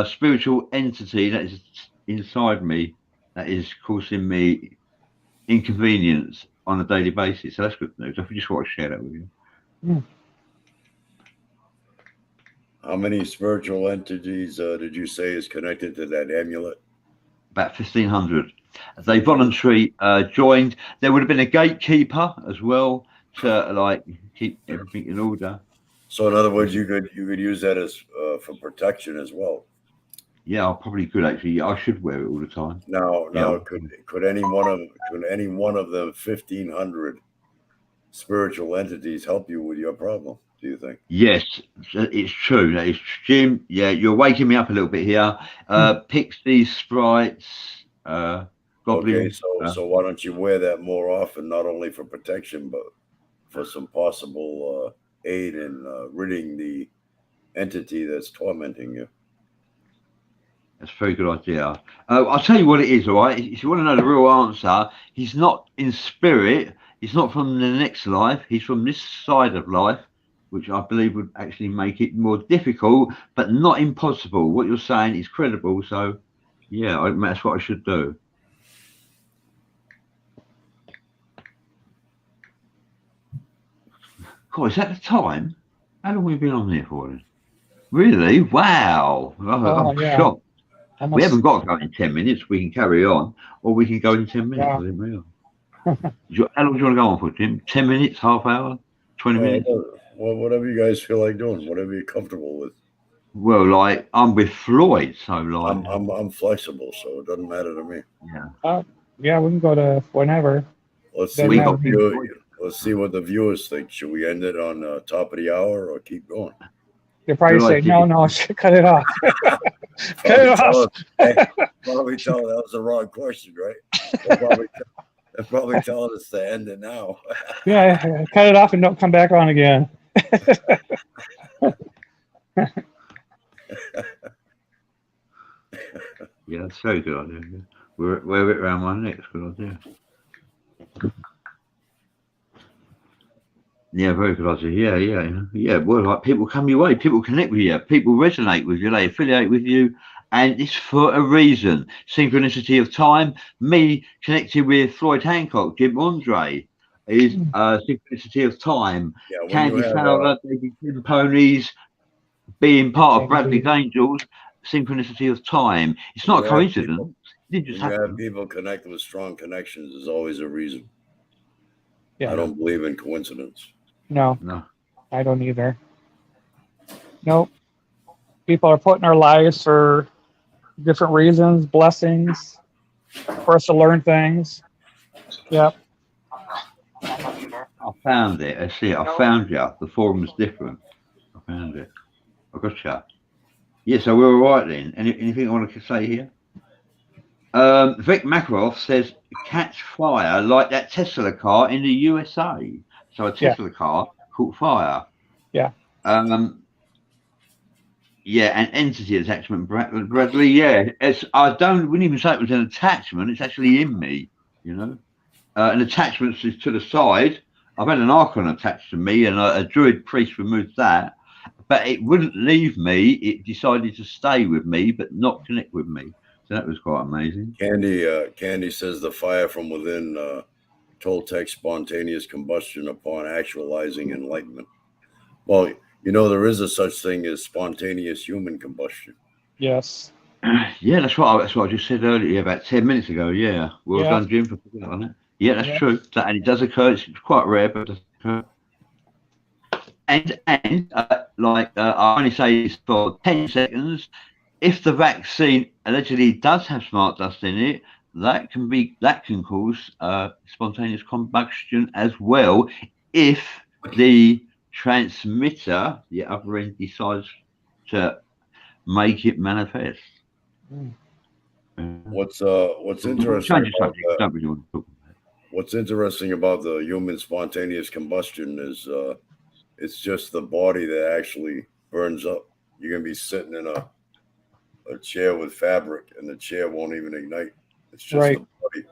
spiritual entity that is inside me, that is causing me inconvenience on a daily basis. So that's good news. I just want to share that with you. How many spiritual entities did you say is connected to that amulet? About 1,500. They voluntarily joined. There would have been a gatekeeper as well to keep everything in order. So in other words, you could use that as for protection as well. Yeah, I probably could actually. I should wear it all the time. Now, Yeah. could any one of the 1,500 spiritual entities help you with your problem? Do you think? Yes, it's true. That is, Jim. Yeah, you're waking me up a little bit here. Pixies, sprites, Okay, goblins. so why don't you wear that more often, not only for protection, but for some possible aid in ridding the entity that's tormenting you? That's a very good idea. I'll tell you what it is, all right? If you want to know the real answer, he's not in spirit. He's not from the next life. He's from this side of life, which I believe would actually make it more difficult, but not impossible. What you're saying is credible. So, yeah, that's what I should do. God, is that the time? How long have we been on there for then? Really? How I'm shocked. Almost. We haven't got to go in 10 minutes. We can carry on, or we can go in 10 minutes. Yeah. I didn't realise. How long do you want to go on for, Jim? 10 minutes, half hour, 20 minutes? Well, whatever you guys feel like doing, whatever you're comfortable with. Well, like, I'm with Floyd, so like... I'm flexible, so it doesn't matter to me. Yeah. Yeah, we can go to whenever. Let's see, let's see what the viewers think. Should we end it on top of the hour or keep going? They'll probably say, no, cut it off. Cut it off. Probably tell that was the wrong question, right? They're probably telling us to end it now. Yeah, cut it off and don't come back on again. Yeah, that's a very good idea. Wear it around my neck. Good idea. Yeah, very good idea. Yeah. Well, like, people come your way, people connect with you, people resonate with you, they affiliate with you, and it's for a reason. Synchronicity of time. Me connected with Floyd Hancock, Jim Andre, is synchronicity of time. Yeah, Candy Fowler, Baby Jim Ponies, being part of Bradley's Angels, synchronicity of time. It's not a coincidence. It just when you have people connect with strong connections, there's always a reason. Yeah. I don't believe in coincidence. No, No. I don't either. Nope. People are put in our lives for different reasons, blessings, for us to learn things. Yep. I found it. I see it. I found you. The forum's different. I found it. I got you. Yeah, so we're all right then. Anything I want to say here? Vic Makaroff says catch fire like that Tesla car in the USA. So a Tesla car caught fire. Yeah. Yeah, an entity attachment, Bradley. Yeah, wouldn't even say it was an attachment. It's actually in me, you know. An attachment is to the side. I've had an Archon attached to me, and a Druid priest removed that, but it wouldn't leave me. It decided to stay with me, but not connect with me. So that was quite amazing. Candy says the fire from within Toltec spontaneous combustion upon actualizing enlightenment. Well, you know, there is a such thing as spontaneous human combustion. Yes. Yeah, that's what I just said earlier, about 10 minutes ago. Yeah, well done, Jim, for putting that on it. Yeah, that's true. And it does occur. It's quite rare, but it does occur. And I only say this for 10 seconds. If the vaccine allegedly does have smart dust in it, that can cause spontaneous combustion as well, if the transmitter, the other end, decides to make it manifest. What's interesting about what's interesting about the human spontaneous combustion is it's just the body that actually burns up. You're gonna be sitting in a chair with fabric, and the chair won't even ignite. It's just the body.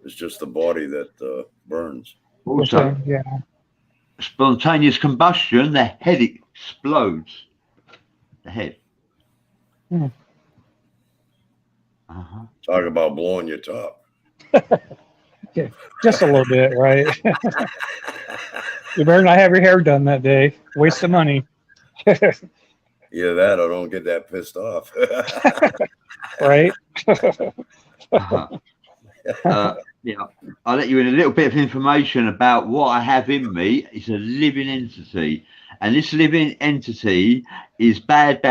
It's just the body that burns. Also, spontaneous combustion, the head explodes. The head. Talk about blowing your top. Yeah, just a little bit, right? You better not have your hair done that day. Waste of money. Either that or don't get that pissed off. Right? Yeah, I'll let you in a little bit of information about what I have in me. It's a living entity, and this living entity is bad.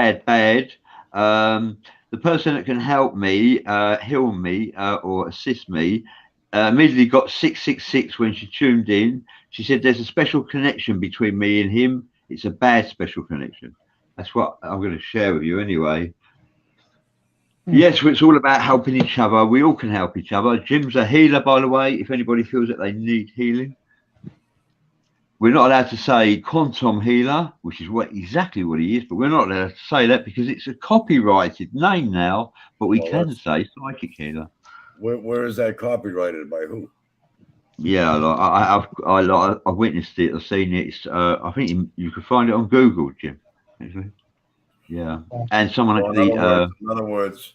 the person that can help me, heal me, or assist me, immediately got 666 when she tuned in. She said there's a special connection between me and him. It's a bad special connection. That's what I'm going to share with you anyway. Yes, it's all about helping each other. We all can help each other. Jim's a healer, by the way, if anybody feels that they need healing. We're not allowed to say quantum healer, which is exactly what he is, but we're not allowed to say that because it's a copyrighted name now, but we can say psychic healer. Where is that copyrighted? By who? Yeah, I've witnessed it. I've seen it. I think you can find it on Google, Jim. Actually. Yeah, and someone actually. In other words,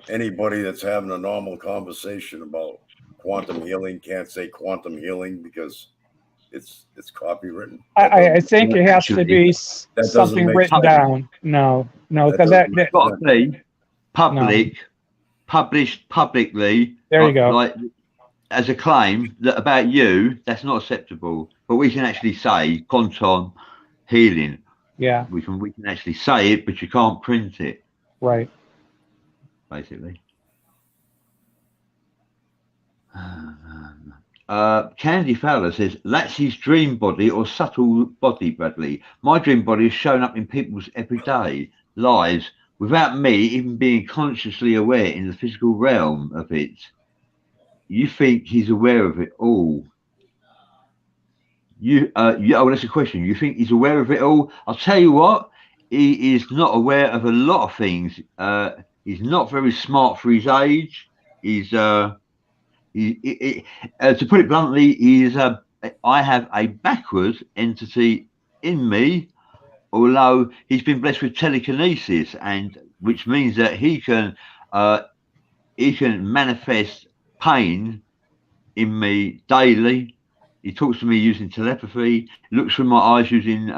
anybody that's having a normal conversation about quantum healing can't say quantum healing because it's copywritten. I think it has to be something written down. No, because that's got to be published publicly. There you go. Like as a claim that about you, that's not acceptable. But we can actually say quantum healing. Yeah, we can actually say it, but you can't print it. Right. Basically. Candy Fowler says that's his dream body or subtle body, Bradley. My dream body is shown up in people's everyday lives without me even being consciously aware in the physical realm of it. You think he's aware of it all? Oh, that's a question. You think he's aware of it all? I'll tell you what, he is not aware of a lot of things. He's not very smart for his age. He's to put it bluntly, I have a backwards entity in me, although he's been blessed with telekinesis, and which means that he can manifest pain in me daily. He talks to me using telepathy, looks through my eyes using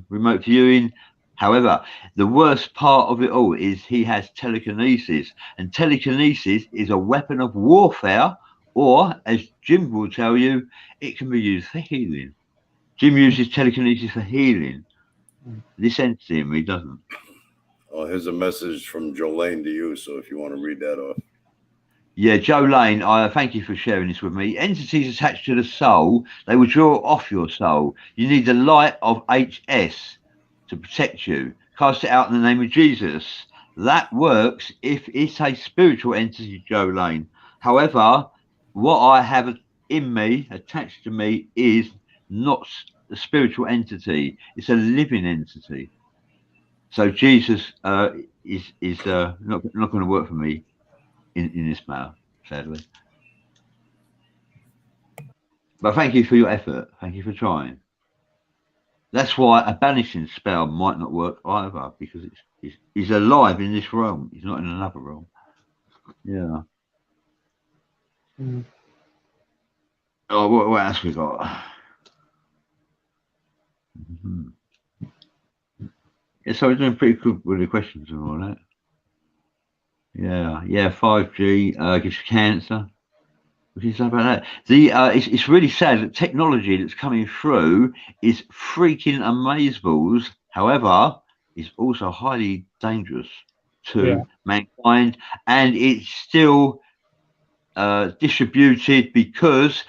remote viewing. However, the worst part of it all is he has telekinesis, and telekinesis is a weapon of warfare, or as Jim will tell you, it can be used for healing. Jim uses telekinesis for healing. This entity in me doesn't. Oh, here's a message from Jolene to you, so if you want to read that off. Yeah, Joe Lane, I thank you for sharing this with me. Entities attached to the soul, they will draw off your soul. You need the light of HS to protect you. Cast it out in the name of Jesus. That works if it's a spiritual entity, Joe Lane. However, what I have in me, attached to me, is not a spiritual entity. It's a living entity. So Jesus is not going to work for me in this matter, sadly. But thank you for your effort. Thank you for trying. That's why a banishing spell might not work either, because he's alive in this realm. He's not in another realm. Yeah. Oh, what else we got? Yeah, so we're doing pretty good with the questions and all that. Yeah, 5G gives you cancer. What do you say about that? It's really sad that technology that's coming through is freaking amazeballs. However, it's also highly dangerous to mankind, and it's still distributed because,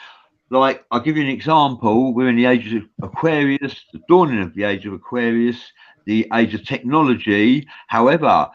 like, I'll give you an example. We're in the age of Aquarius, the dawning of the age of Aquarius, the age of technology. However,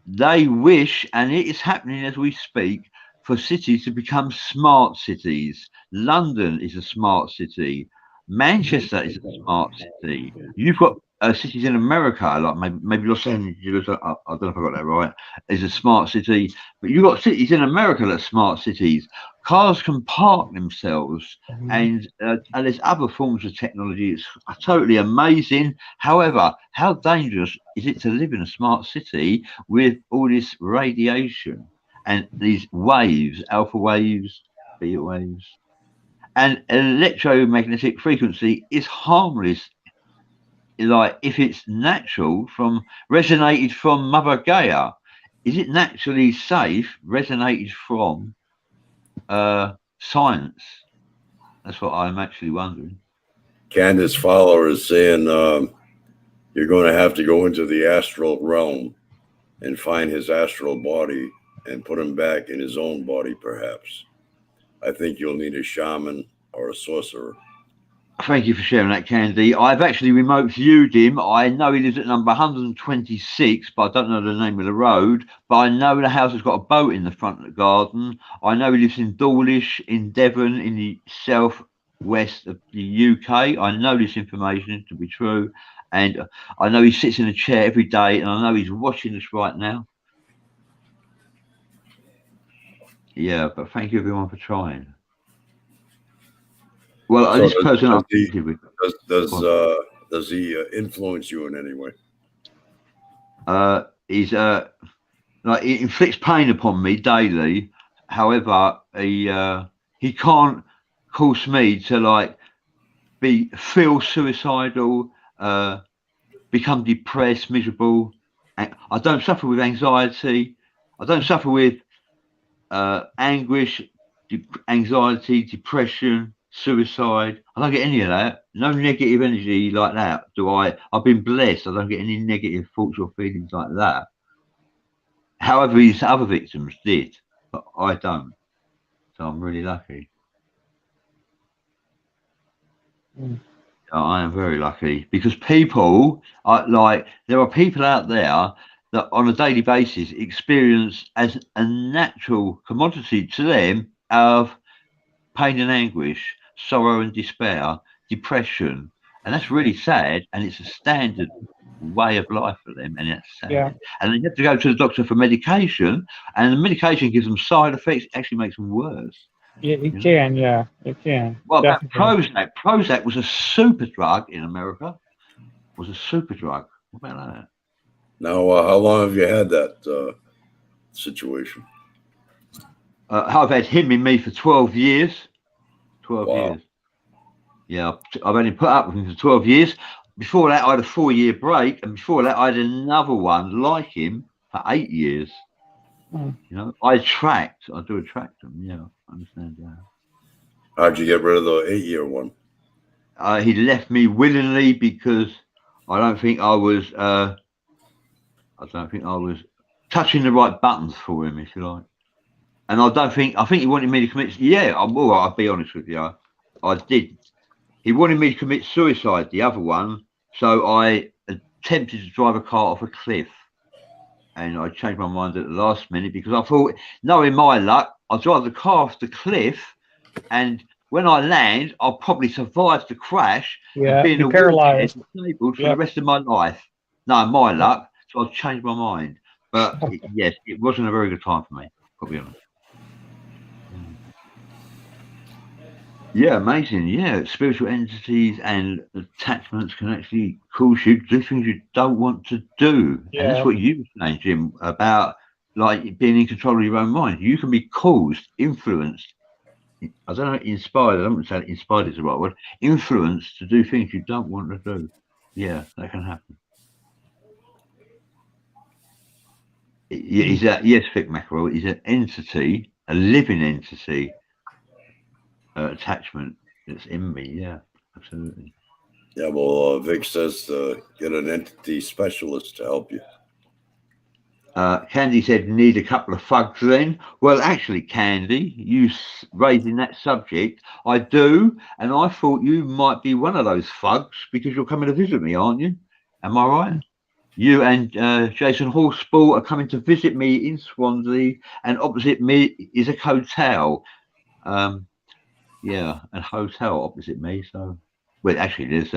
they wish, and it is happening as we speak, for cities to become smart cities. London is a smart city. Manchester is a smart city. You've got cities in America, like maybe Los Angeles, I don't know if I got that right, is a smart city. But you've got cities in America that are smart cities. Cars can park themselves, and there's other forms of technology. It's totally amazing. However, how dangerous is it to live in a smart city with all this radiation and these waves, alpha waves, beta waves? And electromagnetic frequency is harmless, like if it's natural, resonated from Mother Gaia. Is it naturally safe, resonated from science? That's what I'm actually wondering. Candace Fowler is saying you're going to have to go into the astral realm and find his astral body and put him back in his own body, perhaps. I think you'll need a shaman or a sorcerer. Thank you for sharing that, Candy. I've actually remote viewed him. I know he lives at number 126, but I don't know the name of the road. But I know the house has got a boat in the front of the garden. I know he lives in Dawlish, in Devon, in the southwest of the UK. I know this information to be true. And I know he sits in a chair every day, and I know he's watching us right now. Yeah, but thank you everyone for trying. Well, So this person does he influence you in any way? He's like, he inflicts pain upon me daily. However, he can't cause me to like feel suicidal, become depressed, miserable. I don't suffer with anxiety. I don't suffer with anguish, anxiety, depression, suicide. I don't get any of that. No negative energy like that. I've been blessed. I don't get any negative thoughts or feelings like that. However, these other victims did, but I don't. So I'm really lucky. I am very lucky because people there are people out there that on a daily basis experience as a natural commodity to them of pain and anguish, sorrow and despair, depression, and that's really sad. And it's a standard way of life for them, and it's sad. Yeah. And they have to go to the doctor for medication, and the medication gives them side effects. It actually makes them worse. Yeah, it can. Yeah, it can. Well, Definitely. Prozac was a super drug in America. Was a super drug. What about that? Now, how long have you had that situation? I've had him in me for 12 years. 12 Wow. years. Yeah, I've only put up with him for 12 years. Before that, I had a 4-year break, and before that, I had another one like him for 8 years. You know, I do attract them. Yeah, I understand that. How'd you get rid of the 8-year one? He left me willingly because I don't think I was touching the right buttons for him, if you like. And I think he wanted me to commit. Yeah, I'll be honest with you. I did. He wanted me to commit suicide, the other one. So I attempted to drive a car off a cliff. And I changed my mind at the last minute because I thought, knowing my luck, I'll drive the car off the cliff. And when I land, I'll probably survive the crash. Yeah, being paralyzed. Disabled for the rest of my life. No, my luck. So I've changed my mind. But yes, it wasn't a very good time for me. I'll be honest. Yeah, amazing. Yeah, spiritual entities and attachments can actually cause you to do things you don't want to do. Yeah. And that's what you were saying, Jim, about like being in control of your own mind. You can be caused, influenced. I don't know, inspired. I don't want to say inspired is the right word. Influenced to do things you don't want to do. Yeah, that can happen. Yes, Vic Mackerel is an entity, a living entity. Attachment that's in me. Yeah, absolutely. Yeah, well, Vic says to get an entity specialist to help you. Candy said need a couple of thugs then. Well, actually, Candy, you raising that subject, I do, and I thought you might be one of those thugs because you're coming to visit me, aren't you? Am I right? You and Jason Horsball are coming to visit me in Swansea, and opposite me is a hotel. Yeah, a hotel opposite me. So, well, actually, there's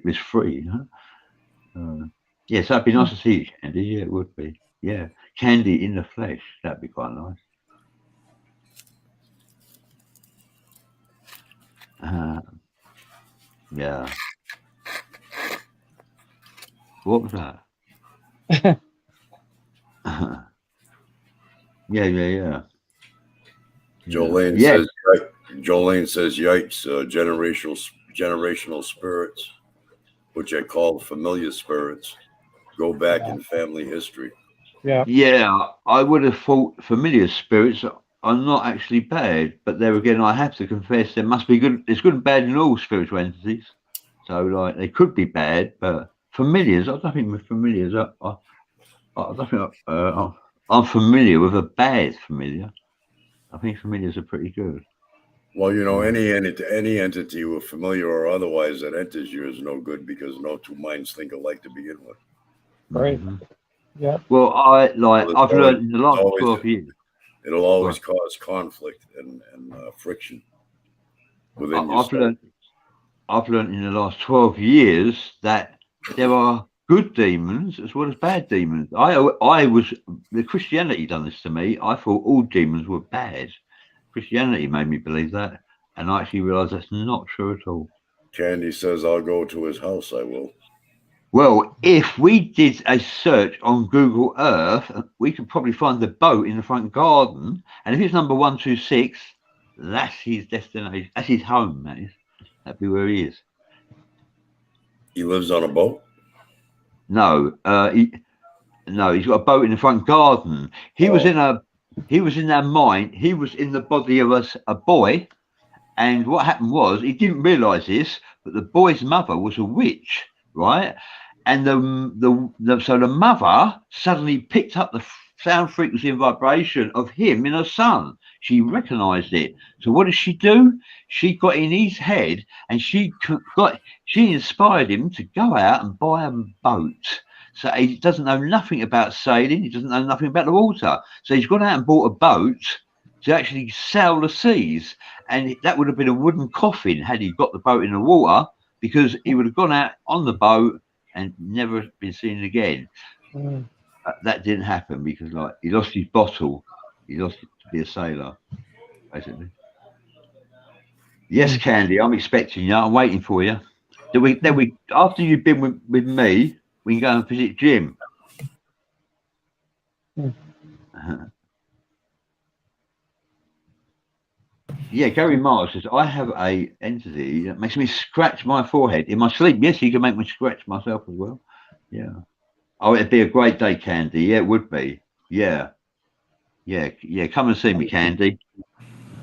it's free. Huh? Yeah, so it'd be nice to see you, Candy. Yeah, it would be. Yeah, Candy in the flesh. That'd be quite nice. Yeah. What was that? Yeah. Jolene says, "Yikes! Generational spirits, which I call familiar spirits, go back in family history." Yeah, I would have thought familiar spirits are not actually bad, but there again, I have to confess there must be good. There's good and bad in all spiritual entities, so like they could be bad, but familiars. I don't think with familiars. I don't think I'm familiar with a bad familiar. I think familiars are pretty good. Well, any entity, with familiar or otherwise, that enters you is no good because no two minds think alike to begin with. Right. Mhm. Yep. Well, I've It's learned in the last always- 12 years. It'll always cause conflict and friction within yourself. I've learned in the last 12 years that there are good demons as well as bad demons. The Christianity done this to me. I thought all demons were bad. Christianity made me believe that, and I actually realised that's not true at all. Candy says, "I'll go to his house. I will." Well, if we did a search on Google Earth, we could probably find the boat in the front garden, and if it's number 126, that's his destination. That's his home. That is. That'd be where he is. He lives on a boat. No, he's got a boat in the front garden. He was in their mind. He was in the body of a boy, and what happened was he didn't realise this, but the boy's mother was a witch, right? And so the mother suddenly picked up the sound frequency and vibration of him in her son. She recognised it. So what did she do? She got in his head, and she inspired him to go out and buy a boat. So he doesn't know nothing about sailing. He doesn't know nothing about the water. So he's gone out and bought a boat to actually sail the seas. And that would have been a wooden coffin had he got the boat in the water, because he would have gone out on the boat and never been seen again. Mm. That didn't happen because, like, he lost his bottle. He lost it to be a sailor, basically. Yes, Candy, I'm expecting you. I'm waiting for you. Then we after you've been with me, we can go and visit Jim. Yeah, Gary Mars says, I have a entity that makes me scratch my forehead in my sleep. Yes, he can make me scratch myself as well. Yeah. Oh, it'd be a great day, Candy. Yeah, it would be. Yeah. Come and see me, Candy.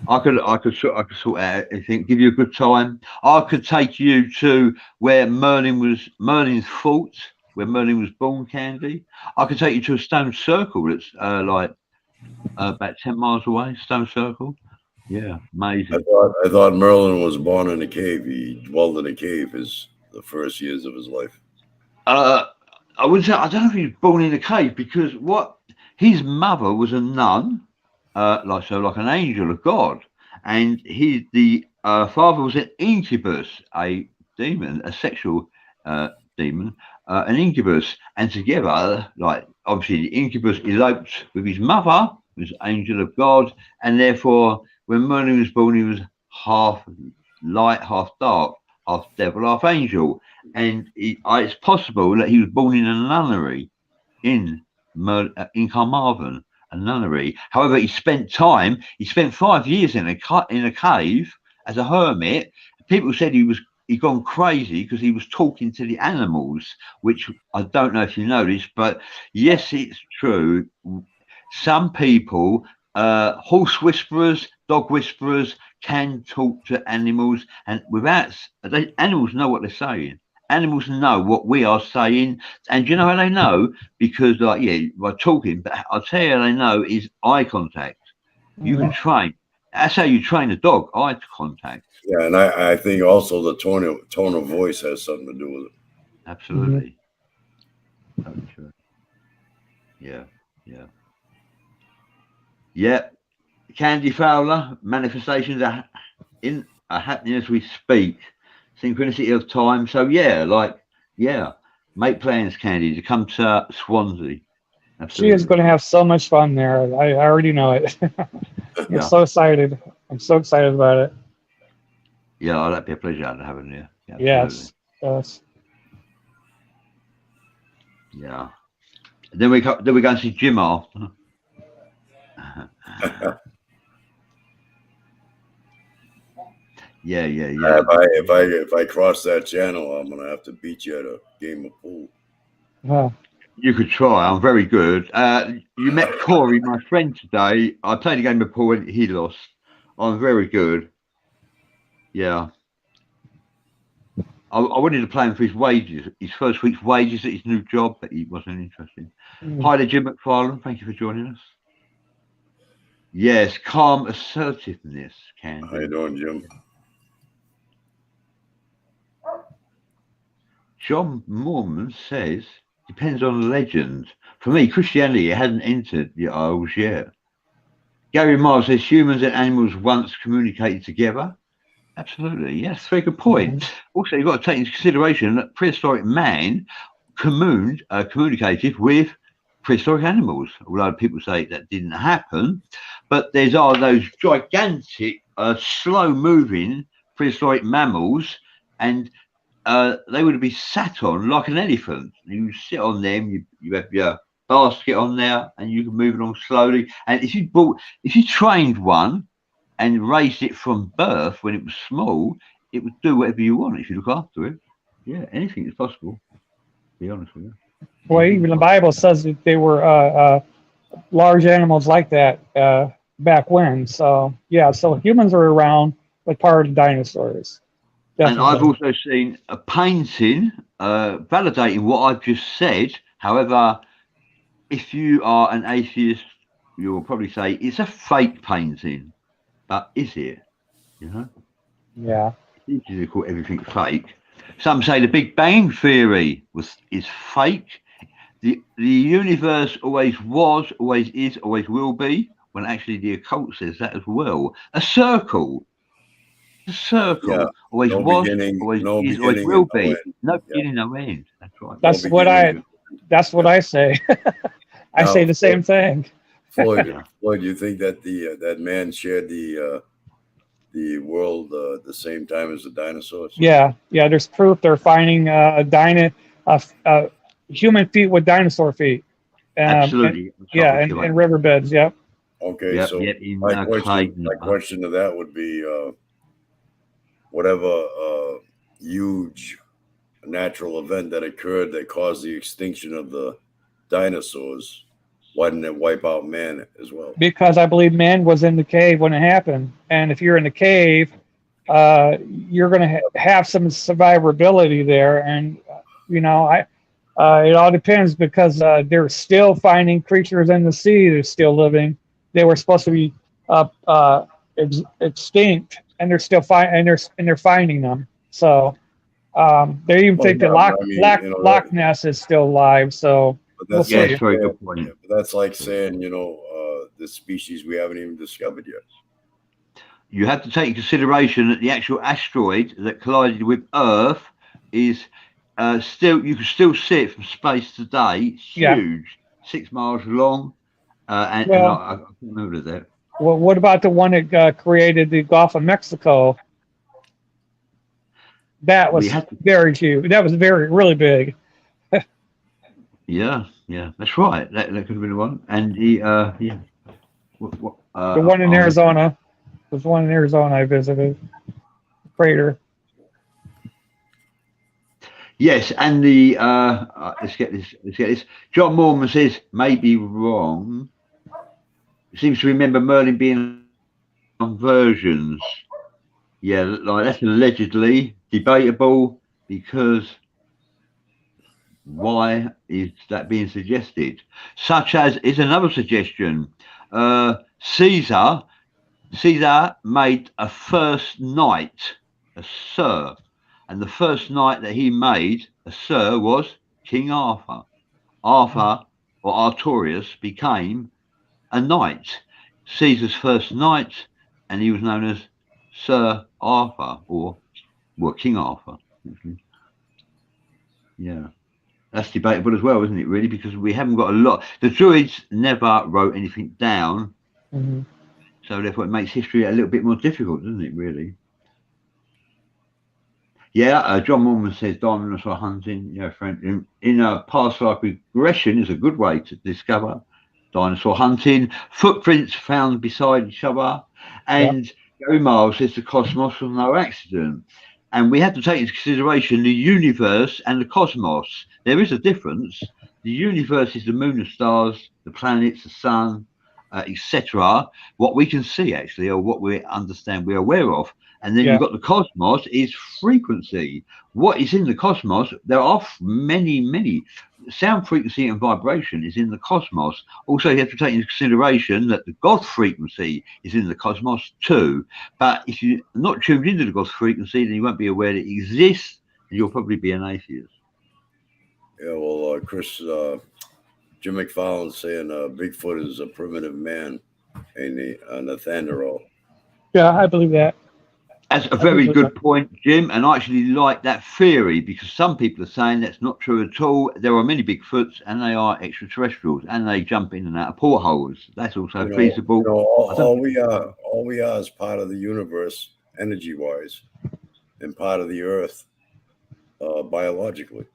I could sort out anything, give you a good time. I could take you to where Merlin's fort, where Merlin was born, Candy. I could take you to a stone circle that's about 10 miles away. Stone circle. Yeah, amazing. I thought Merlin was born in a cave. He dwelled in a cave the first years of his life. I would say I don't know if he was born in a cave, because his mother was a nun, like an angel of God, and the father was an incubus, a demon, a sexual demon, an incubus, and together, like, obviously the incubus eloped with his mother, who was angel of God, and therefore when Merlin was born, he was half light, half dark, half devil, half angel. And it's possible that he was born in a nunnery in Carmarthen, a nunnery. However, he spent 5 years in a cave as a hermit. People said he'd gone crazy because he was talking to the animals, which I don't know if you noticed, but yes, it's true. Some people, horse whisperers, dog whisperers, can talk to animals, and animals know what they're saying. Animals know what we are saying, and you know how they know? Because, by talking. But I'll tell you how they know is eye contact. You can train. That's how you train a dog, eye contact. Yeah, and I think also the tone of voice has something to do with it. Absolutely. Totally true. Yeah. Candy Fowler, manifestations are happening as we speak. Synchronicity of time. So make plans, Candy, to come to Swansea. Absolutely. She is going to have so much fun there. I already know it. I'm so excited. I'm so excited about it. Yeah, that'd be a pleasure to have her there. Yes. Yeah. Then we go and see Jim after. Yeah. If I cross that channel, I'm gonna have to beat you at a game of pool. You could try. I'm very good. You met Corey, my friend, today. I played a game of pool and he lost. I'm very good. Yeah. I wanted to play him for his wages, his first week's wages at his new job, but he wasn't interested. Hi there, Jim McFarlane. Thank you for joining us. Yes, calm assertiveness, Candy. How you doing, Jim? John Mormon says, depends on the legend. For me, Christianity hasn't entered the Isles yet. Gary Miles says, humans and animals once communicated together. Absolutely, yes, very good point. Also, you've got to take into consideration that prehistoric man communicated with prehistoric animals, although people say that didn't happen. But there's those gigantic, slow-moving prehistoric mammals, and they would be sat on like an elephant. You sit on them, you have your basket on there, and you can move along slowly. And if you trained one and raised it from birth when it was small, it would do whatever you want if you look after it. Yeah, anything is possible, to be honest with you. Well, even the Bible says that they were large animals like that back when. So, yeah, so humans are around like part of the dinosaurs. Definitely. And I've also seen a painting validating what I've just said. However, if you are an atheist, you'll probably say it's a fake painting. But is it? You know? Yeah. It's easy to call everything fake. Some say the Big Bang Theory is fake. The universe always was, always is, always will be, when actually the occult says that as well. A circle. A circle. Yeah. Always No was, beginning, always no is, always beginning will and no be. end. No Yeah. beginning, no end. That's right. That's No what beginning. that's what I say. I No. say the same thing. Floyd, you think that that man shared the world the same time as the dinosaurs? Yeah, there's proof they're finding human feet with dinosaur feet. Absolutely. And riverbeds, yep. Okay, Yep, so yep, my question to that would be whatever huge natural event that occurred that caused the extinction of the dinosaurs, why didn't it wipe out man as well? Because I believe man was in the cave when it happened. And if you're in the cave, you're going to have some survivability there. And, it all depends because they're still finding creatures in the sea that are still living. They were supposed to be extinct, and they're still they're finding them. So they even think that Loch Ness is still alive. So that's very good point. But that's like saying, the species we haven't even discovered yet. You have to take into consideration that the actual asteroid that collided with Earth is you can still see it from space today. It's huge, 6 miles long. I can't remember that. Well, what about the one that created the Gulf of Mexico? That was very huge. That was really big. Yeah, that's right. That could have been the one. And the the one in Arizona. There's one in Arizona I visited. Crater. Yes, and the let's get this. John Mormon says may be wrong. Seems to remember Merlin being on versions. Yeah, like that's allegedly debatable because why is that being suggested? Such as is another suggestion. Caesar made a first knight, a sir, and the first knight that he made, a sir, was King Arthur. Arthur or Artorius became a knight, Caesar's first knight, and he was known as Sir Arthur or King Arthur. Yeah. That's debatable as well, isn't it, really? Because we haven't got a lot. The Druids never wrote anything down. Mm-hmm. So therefore it makes history a little bit more difficult, doesn't it, really? Yeah, John Mormon says dinosaur hunting, friend, in a past life regression is a good way to discover dinosaur hunting. Footprints found beside each other. And Gary Miles says the cosmos was no accident. And we have to take into consideration the universe and the cosmos. There is a difference. The universe is the moon and stars, the planets, the sun, etc. What we can see actually, or what we understand, we're aware of. And then Yeah. you've got the cosmos is frequency. What is in the cosmos? There are many. Sound frequency and vibration is in the cosmos. Also, you have to take into consideration that the God frequency is in the cosmos too. But if you're not tuned into the God frequency, then you won't be aware that it exists, and you'll probably be an atheist. Yeah, well, Chris, Jim McFarland saying Bigfoot is a primitive man and Nathaniel. Yeah, I believe that. That's a very good point, Jim, and I actually like that theory because some people are saying that's not true at all. There are many Bigfoots and they are extraterrestrials and they jump in and out of portholes. That's also feasible. All we are is part of the universe, energy-wise, and part of the Earth, biologically.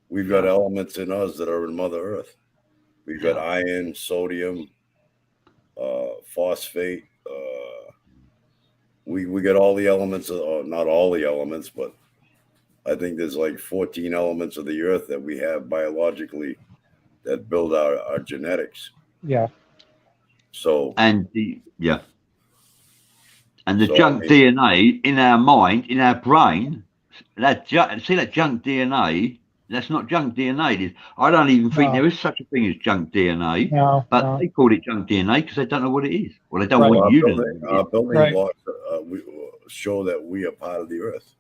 We've got elements in us that are in Mother Earth. We've got iron, sodium, phosphate. We got all the elements, not all the elements, but I think there's like 14 elements of the Earth that we have biologically that build our genetics. Yeah. So and the junk DNA in our mind, in our brain, that junk DNA. That's not junk DNA. I don't even think there is such a thing as junk DNA. But they call it junk DNA because they don't know what it is. Well, they don't want you to know. Our building blocks show that we are part of the Earth.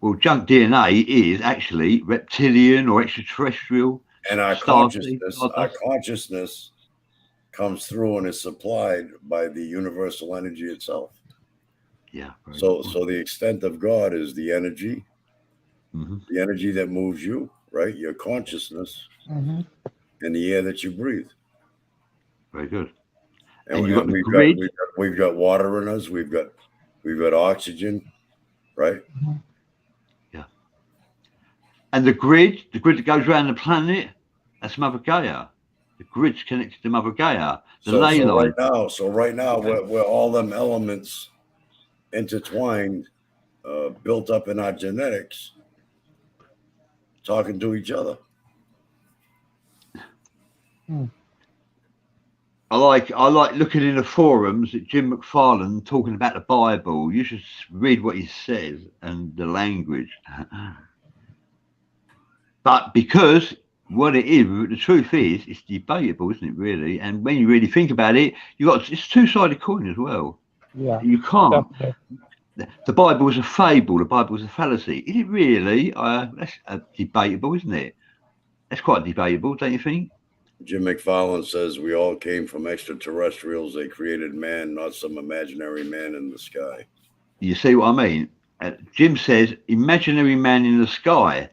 Well, junk DNA is actually reptilian or extraterrestrial. And our consciousness comes through and is supplied by the universal energy itself. Yeah. So the extent of God is the energy. Mm-hmm. The energy that moves you, right? Your consciousness, and the air that you breathe. Very good. And we've got water in us. We've got oxygen, right? Yeah. And the grid that goes around the planet, that's Mother Gaia. The grid's connected to Mother Gaia. So right now, we're all them elements intertwined, built up in our genetics. Talking to each other. I like looking in the forums at Jim McFarland talking about the Bible. You should read what he says and the language. But because what it is, the truth is, it's debatable, isn't it? Really, and when you really think about it, it's two-sided coin as well. Yeah, you can't. Definitely. The Bible is a fable. The Bible is a fallacy. Is it really? That's debatable, isn't it? That's quite debatable, don't you think? Jim McFarland says we all came from extraterrestrials. They created man, not some imaginary man in the sky. You see what I mean? Jim says imaginary man in the sky.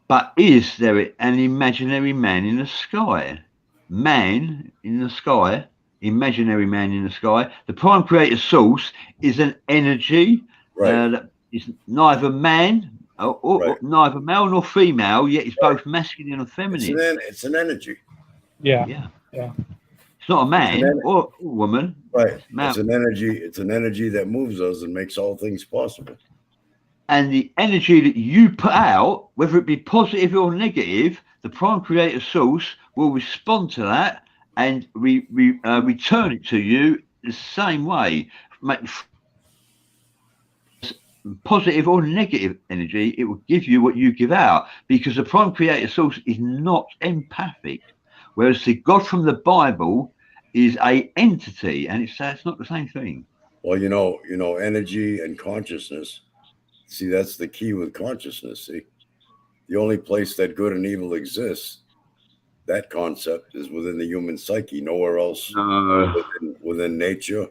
But is there an imaginary man in the sky? Man in the sky? Imaginary man in the sky. The prime creator source is an energy that is neither man or neither male nor female, yet it's both masculine and feminine. It's an energy. Yeah. It's not a man or a woman. Right. It's an energy. It's an energy that moves us and makes all things possible. And the energy that you put out, whether it be positive or negative, the prime creator source will respond to that and return it to you the same way. Positive or negative energy, it will give you what you give out, because the prime creator source is not empathic, whereas the God from the Bible is a entity, and it's not the same thing. Well, you know, energy and consciousness. See, that's the key with consciousness. See, the only place that good and evil exists, that concept is within the human psyche, nowhere else within nature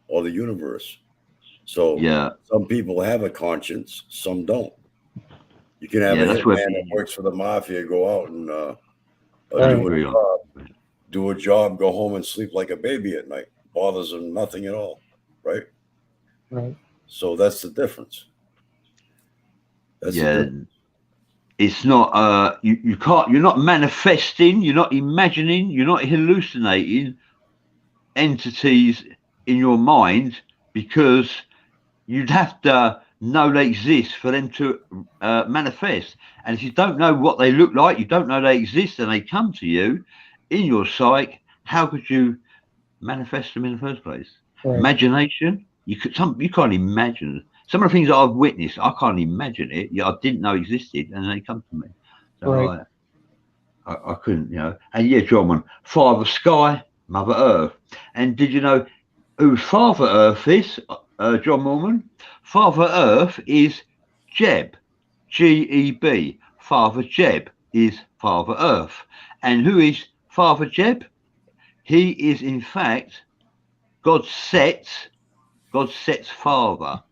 or the universe. So some people have a conscience, some don't. You can have a hitman that works for the mafia go out and do a job, go home and sleep like a baby at night. Bothers them nothing at all, right? Right. So that's the difference. It's not you can't, you're not manifesting, you're not imagining, you're not hallucinating entities in your mind, because you'd have to know they exist for them to manifest. And if you don't know what they look like, you don't know they exist, and they come to you in your psyche, how could you manifest them in the first place? Right. Imagination. You can't imagine some of the things that I've witnessed. I can't imagine it. I didn't know existed, and they come to me. So Right. I couldn't, And yeah, John, Father Sky, Mother Earth. And did you know who Father Earth is, John Mormon? Father Earth is Geb, Geb. Father Geb is Father Earth. And who is Father Geb? He is, in fact, God's father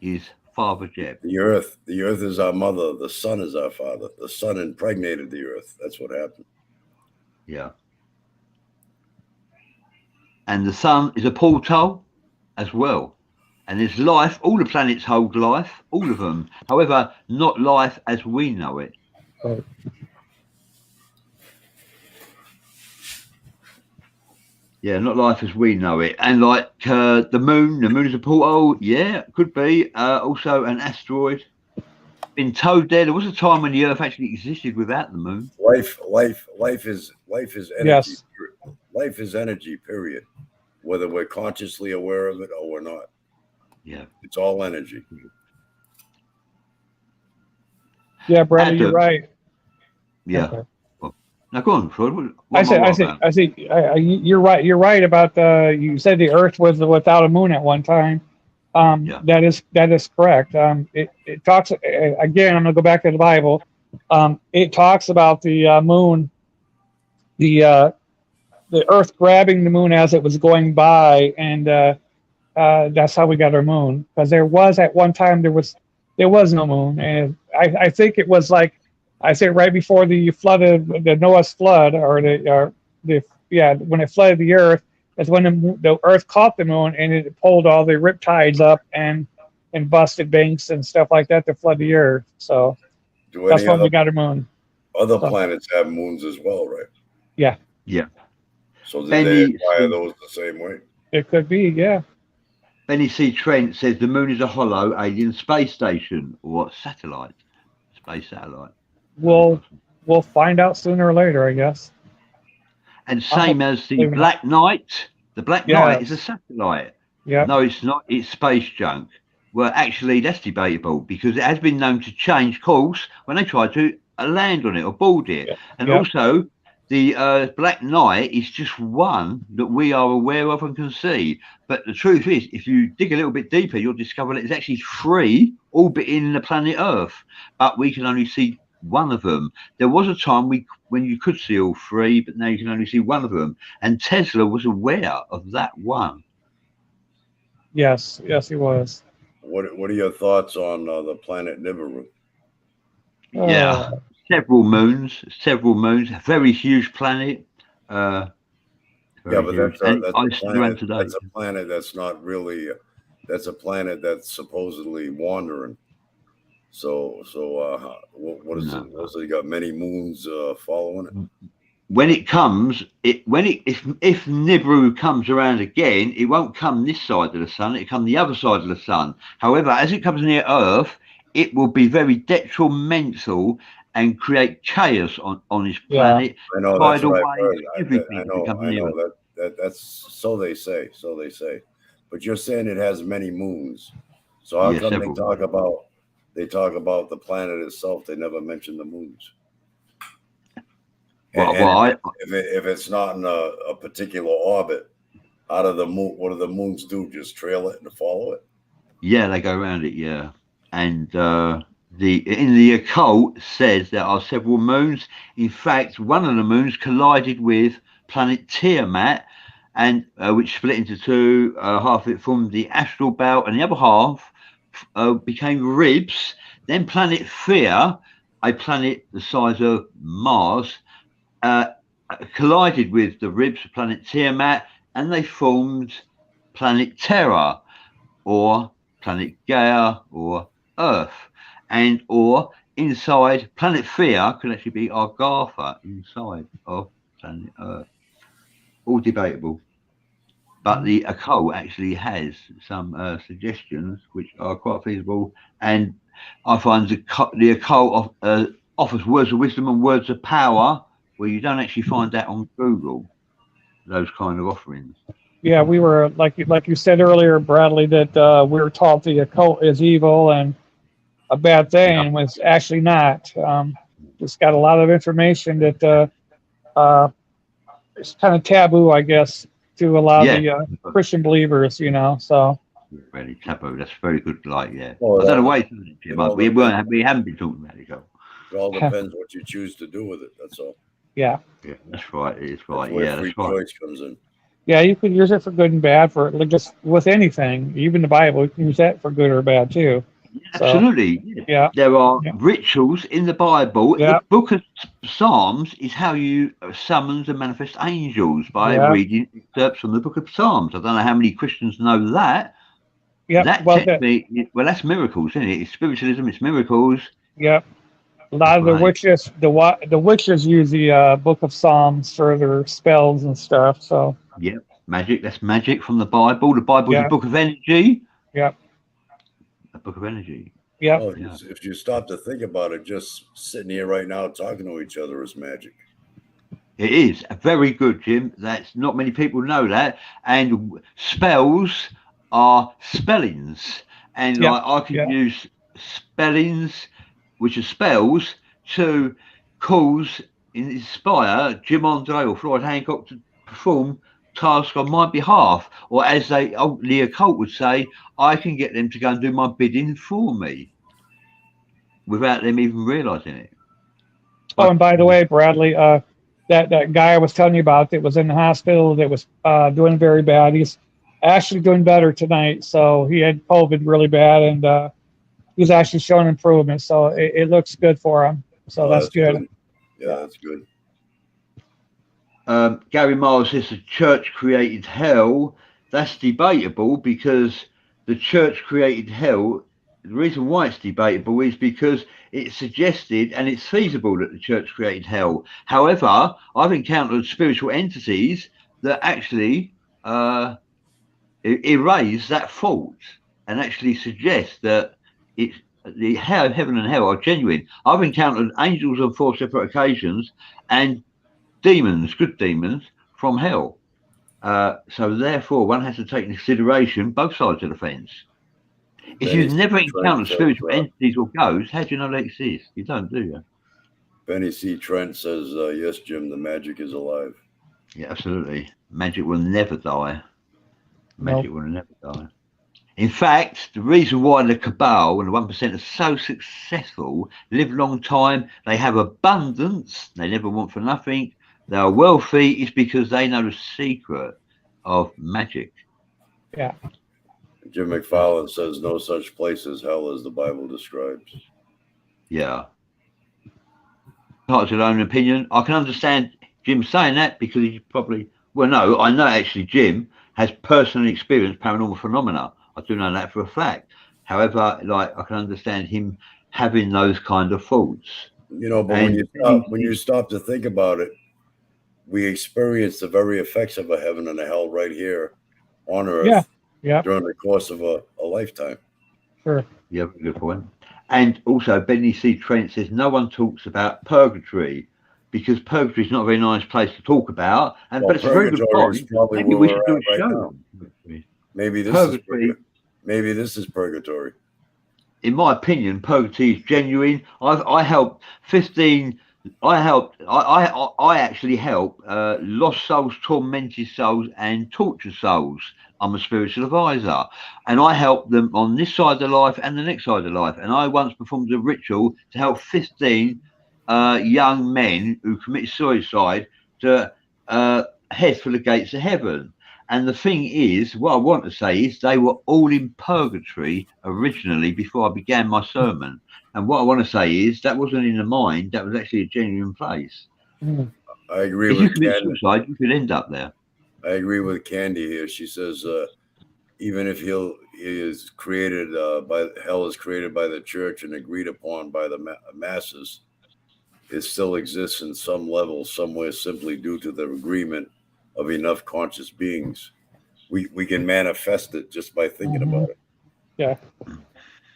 is Father Geb. The earth is our mother. The sun is our father. The sun impregnated the earth. That's what happened. Yeah. And the sun is a portal as well. And there's life. All the planets hold life, all of them. However, not life as we know it. Right. Yeah, not life as we know it. And like the moon is a portal. Yeah, could be. Also an asteroid. Been told there was a time when the Earth actually existed without the moon. Life is energy. Yes. Life is energy, period. Whether we're consciously aware of it or we're not. Yeah. It's all energy. Yeah, Brandon, you're right. Yeah. Okay. Now go on, Freud. I see. You're right. You're right about you said the Earth was without a moon at one time. Yeah. That is correct. It talks again. I'm gonna go back to the Bible. It talks about the moon, the Earth grabbing the moon as it was going by, and that's how we got our moon. Because there was at one time there was no moon, and I think it was like. I say right before the Noah's flood, when it flooded the earth, is when the earth caught the moon and it pulled all the riptides up and busted banks and stuff like that to flood the earth. So that's when we got a moon. Other planets have moons as well, right? Yeah. Yeah. So did they acquire those the same way? It could be, yeah. Benny C. Trent says the moon is a hollow alien space station or satellite, space satellite. We'll find out sooner or later, I guess. And same as the Black Knight. The Black Knight is a satellite. Yeah. No, it's not. It's space junk. Well, actually, that's debatable because it has been known to change course when they try to land on it or board it. Yeah. And also, the Black Knight is just one that we are aware of and can see. But the truth is, if you dig a little bit deeper, you'll discover that it's actually 3 orbiting the planet Earth. But we can only see one of them. There was a time when you could see all 3, but now you can only see one of them. And Tesla was aware of that one. Yes, he was. What are your thoughts on the planet Nibiru? Yeah, several moons, a very huge planet. But that's a planet that's not really. That's a planet that's supposedly wandering. So what is it? Also, you got many moons following it. When it comes, if Nibiru comes around again, it won't come this side of the sun. It come the other side of the sun. However, as it comes near Earth, it will be very detrimental and create chaos on this planet. I know that's what I've heard. I know that's so they say. But you're saying it has many moons. So how come they talk about the planet itself? They never mention the moons. If it's not in a particular orbit, out of the moon, what do the moons do? Just trail it and follow it? Yeah, they go around it. Yeah, and in the occult says there are several moons. In fact, one of the moons collided with planet Tiamat, and which split into 2. Half of it formed the astral belt, and the other half became ribs. Then planet Theia, a planet the size of Mars, collided with the ribs of planet Tiamat, and they formed planet Terra, or planet Gaia, or Earth. Or inside planet Theia could actually be Agartha inside of planet Earth. All debatable. But the occult actually has some suggestions which are quite feasible, and I find the occult offers words of wisdom and words of power where you don't actually find that on Google. those kind of offerings. Yeah, we were like you said earlier, Bradley, that we were taught the occult is evil and a bad thing, Yeah. and was actually not. Just got a lot of information that it's kind of taboo, I guess, to a lot of the Christian believers. So Very taboo. That's very good. Like, yeah. Well, I don't know why it's Jim. all We depends. haven't been talking about it. It all depends what you choose to do with it. That's all. yeah, Yeah, that's right. It's That's right. where Yeah, free that's right. choice comes in. yeah, you could use it for good and bad, for like just with anything, even the Bible. You can use that for good or bad too. So, Absolutely. yeah, There are Yeah. rituals in the Bible. Yeah. The book of Psalms is how you summons and manifest angels by Yeah. reading excerpts from the book of Psalms. I don't know how many Christians know that. Yep. That Well, technically, that's miracles, isn't it? It's spiritualism, it's miracles. Yep. A lot of the Right. witches, the witches use the Book of Psalms for their spells and stuff. So Yep. Magic, that's magic from the Bible. The Bible is Yeah. a book of energy. Yep. A book of energy. Yep. Well, Yeah. if you stop to think about it, just sitting here right now talking to each other is magic. It is very good, Jim. That's not many people know that. And spells are spellings, and Yeah, like I can yeah. use spellings, which are spells, to cause, inspire Jim Andre or Floyd Hancock to perform tasks on my behalf, or as the occult would say, I can get them to go and do my bidding for me without them even realizing it. Oh, and by the way, Bradley, that guy I was telling you about that was in the hospital that was doing very bad. He's actually doing better tonight. So he had COVID really bad, and he's actually showing improvement. So it looks good for him. So Oh, that's good. Yeah, that's good. Gary Miles says the church created hell. That's debatable because the church created hell. The reason why it's debatable is because it's suggested and it's feasible that the church created hell. However, I've encountered spiritual entities that actually erase that fault and actually suggest that it's the heaven and hell are genuine. I've encountered angels on 4 separate occasions and demons, good demons from hell. So therefore, one has to take into consideration both sides of the fence. If you've never encountered spiritual entities or ghosts, how do you know they exist? You don't, do you? Benny C. Trent says, yes, Jim, the magic is alive. Yeah, absolutely. Magic will never die. Magic will never die. In fact, the reason why the cabal and the 1% are so successful, live a long time, they have abundance, they never want for nothing, they are wealthy, is because they know the secret of magic. Yeah. Jim McFarland says no such place as hell as the Bible describes. Yeah. Part of their own opinion. I can understand Jim saying that because he probably, well, no, I know actually Jim has personally experienced paranormal phenomena. I do know that for a fact. However, like I can understand him having those kind of thoughts. You know, but when you stop to think about it, we experience the very effects of a heaven and a hell right here on earth. Yeah. During the course of a lifetime. Sure. Yeah, good point. And also, Benny C. Trent says no one talks about purgatory because purgatory is not a very nice place to talk about. And but it's a very good point. Maybe we should do a show. Maybe this is purgatory. In my opinion, purgatory is genuine. I helped 15. I actually help lost souls, tormented souls, and tortured souls. I'm a spiritual advisor, and I help them on this side of life and the next side of life. And I once performed a ritual to help 15 young men who committed suicide to head for the gates of heaven. And the thing is, what I want to say is they were all in purgatory originally before I began my sermon. And what I want to say is that wasn't in the mind, that was actually a genuine place. I agree if with you commit suicide, you could end up there. I agree with Candy here. She says, even if hell is created by the church and agreed upon by the masses, it still exists in some level somewhere simply due to the agreement of enough conscious beings. We can manifest it just by thinking about it. Yeah.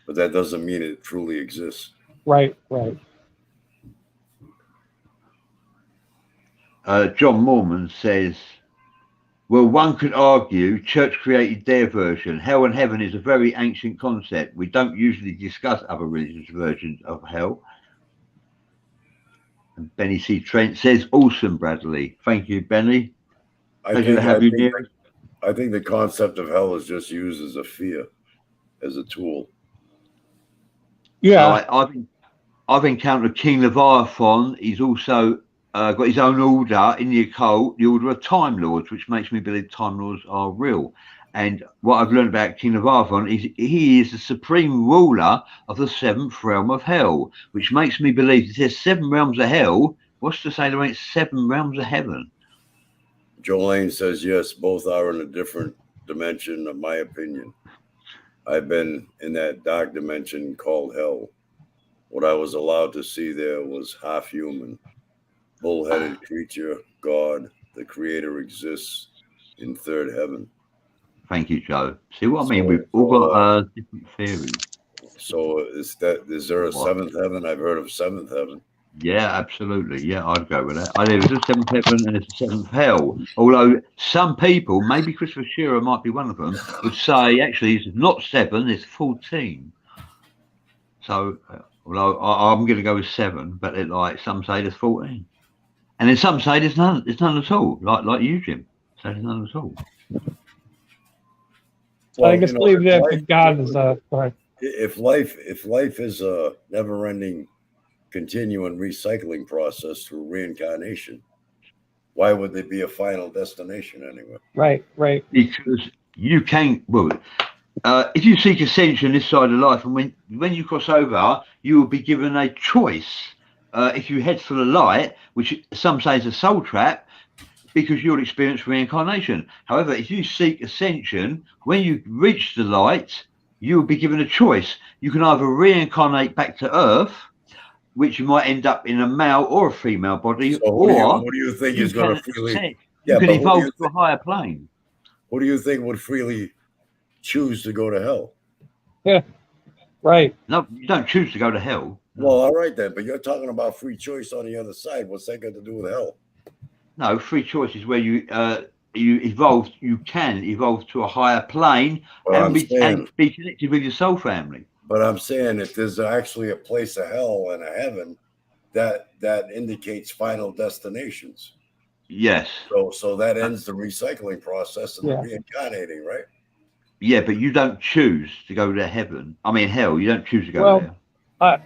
But that doesn't mean it truly exists. Right. John Mormon says Well, one could argue church created their version. Hell and heaven is a very ancient concept. We don't usually discuss other religious versions of hell. And Benny C. Trent says, awesome, Bradley. Thank you, Benny. Pleasure to have you here. I think the concept of hell is just used as a fear, as a tool. Yeah. I've encountered King Leviathan. He's also got his own order in the occult, the Order of Time Lords, which makes me believe Time Lords are real. And what I've learned about King Leviathan is he is the supreme ruler of the seventh realm of hell, which makes me believe if there's 7 realms of hell, what's to say there ain't 7 realms of heaven? Jolene says, yes, both are in a different dimension, of my opinion. I've been in that dark dimension called hell. What I was allowed to see there was half human, bull-headed creature, God, the creator exists in third heaven. Thank you, Joe. See what I mean? We've all got different theories. So is there a seventh heaven? I've heard of seventh heaven. Yeah, absolutely. Yeah, I'd go with that. There's a 7th heaven and there's a 7th hell. Although some people, maybe Christopher Shearer might be one of them, would say actually it's not 7, it's 14. So, although I'm going to go with 7, but like some say there's 14, and then some say there's none at all. Like you, Jim, say there's none at all. Well, I just believe that God is sorry. If life is a never-ending, continuing recycling process through reincarnation, why would there be a final destination anyway? Right. Because you can. Well, if you seek ascension this side of life, and when you cross over, you will be given a choice. If you head for the light, which some say is a soul trap, because you'll experience reincarnation. However, if you seek ascension, when you reach the light, you will be given a choice. You can either reincarnate back to Earth, which you might end up in a male or a female body, so what do you think is going to freely? You can evolve to a higher plane. Who do you think would freely choose to go to hell? Yeah, right. No, you don't choose to go to hell. No. Well, all right then, but you're talking about free choice on the other side. What's that got to do with hell? No, free choice is where you evolve. You can evolve to a higher plane and be connected with your soul family. But I'm saying if there's actually a place of hell and a heaven, that indicates final destinations. Yes. So that ends the recycling process and the reincarnating, right? Yeah, but you don't choose to go to heaven. I mean, hell, you don't choose to go there.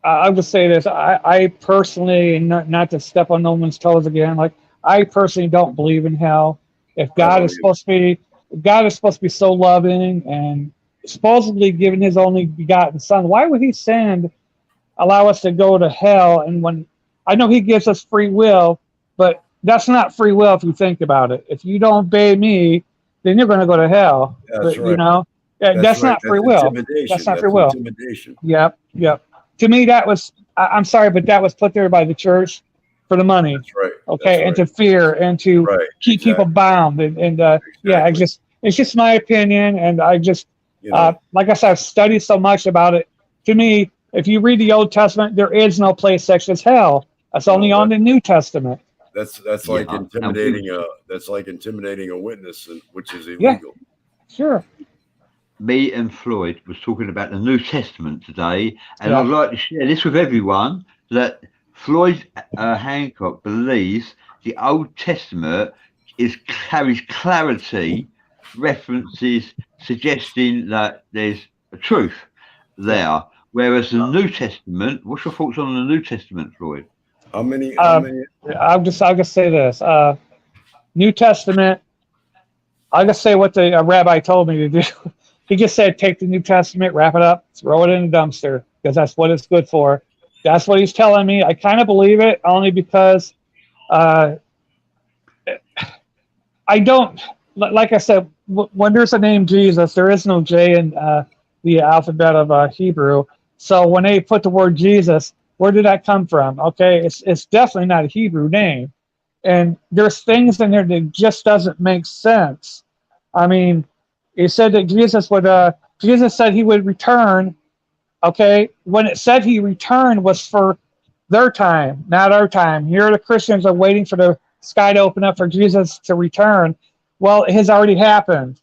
I'll just say this. I personally, not to step on no one's toes again, like I personally don't believe in hell. If God is supposed to be so loving and supposedly giving his only begotten son, why would he allow us to go to hell? And when I know he gives us free will, but that's not free will if you think about it. If you don't obey me, then you're going to go to hell. That's right. You know, that's not free will. That's not free will. Intimidation. Yep. To me, that was, I'm sorry, but that was put there by the church for the money. That's right. Okay. And to fear and to keep people bound. It's just my opinion. And I just, like I said, I've studied so much about it. To me, if you read the Old Testament, there is no place such as hell. That's only on the New Testament. That's like intimidating a witness, which is illegal. Yeah, sure. Me and Floyd was talking about the New Testament today, and I'd like to share this with everyone that Floyd Hancock believes the Old Testament carries clarity, references suggesting that there's a truth there, whereas the New Testament. What's your thoughts on the New Testament, Floyd? How many? I'll just say this. New Testament. I'll just say what the rabbi told me to do. He just said, take the New Testament, wrap it up, throw it in the dumpster, because that's what it's good for. That's what he's telling me. I kind of believe it, only because I don't, like I said, when there's a name Jesus, there is no J in the alphabet of Hebrew. So when they put the word Jesus, where did that come from? Okay, it's definitely not a Hebrew name. And there's things in there that just doesn't make sense. I mean, he said that Jesus said he would return. Okay, when it said he returned was for their time, not our time. Here the Christians are waiting for the sky to open up for Jesus to return. Well, it has already happened.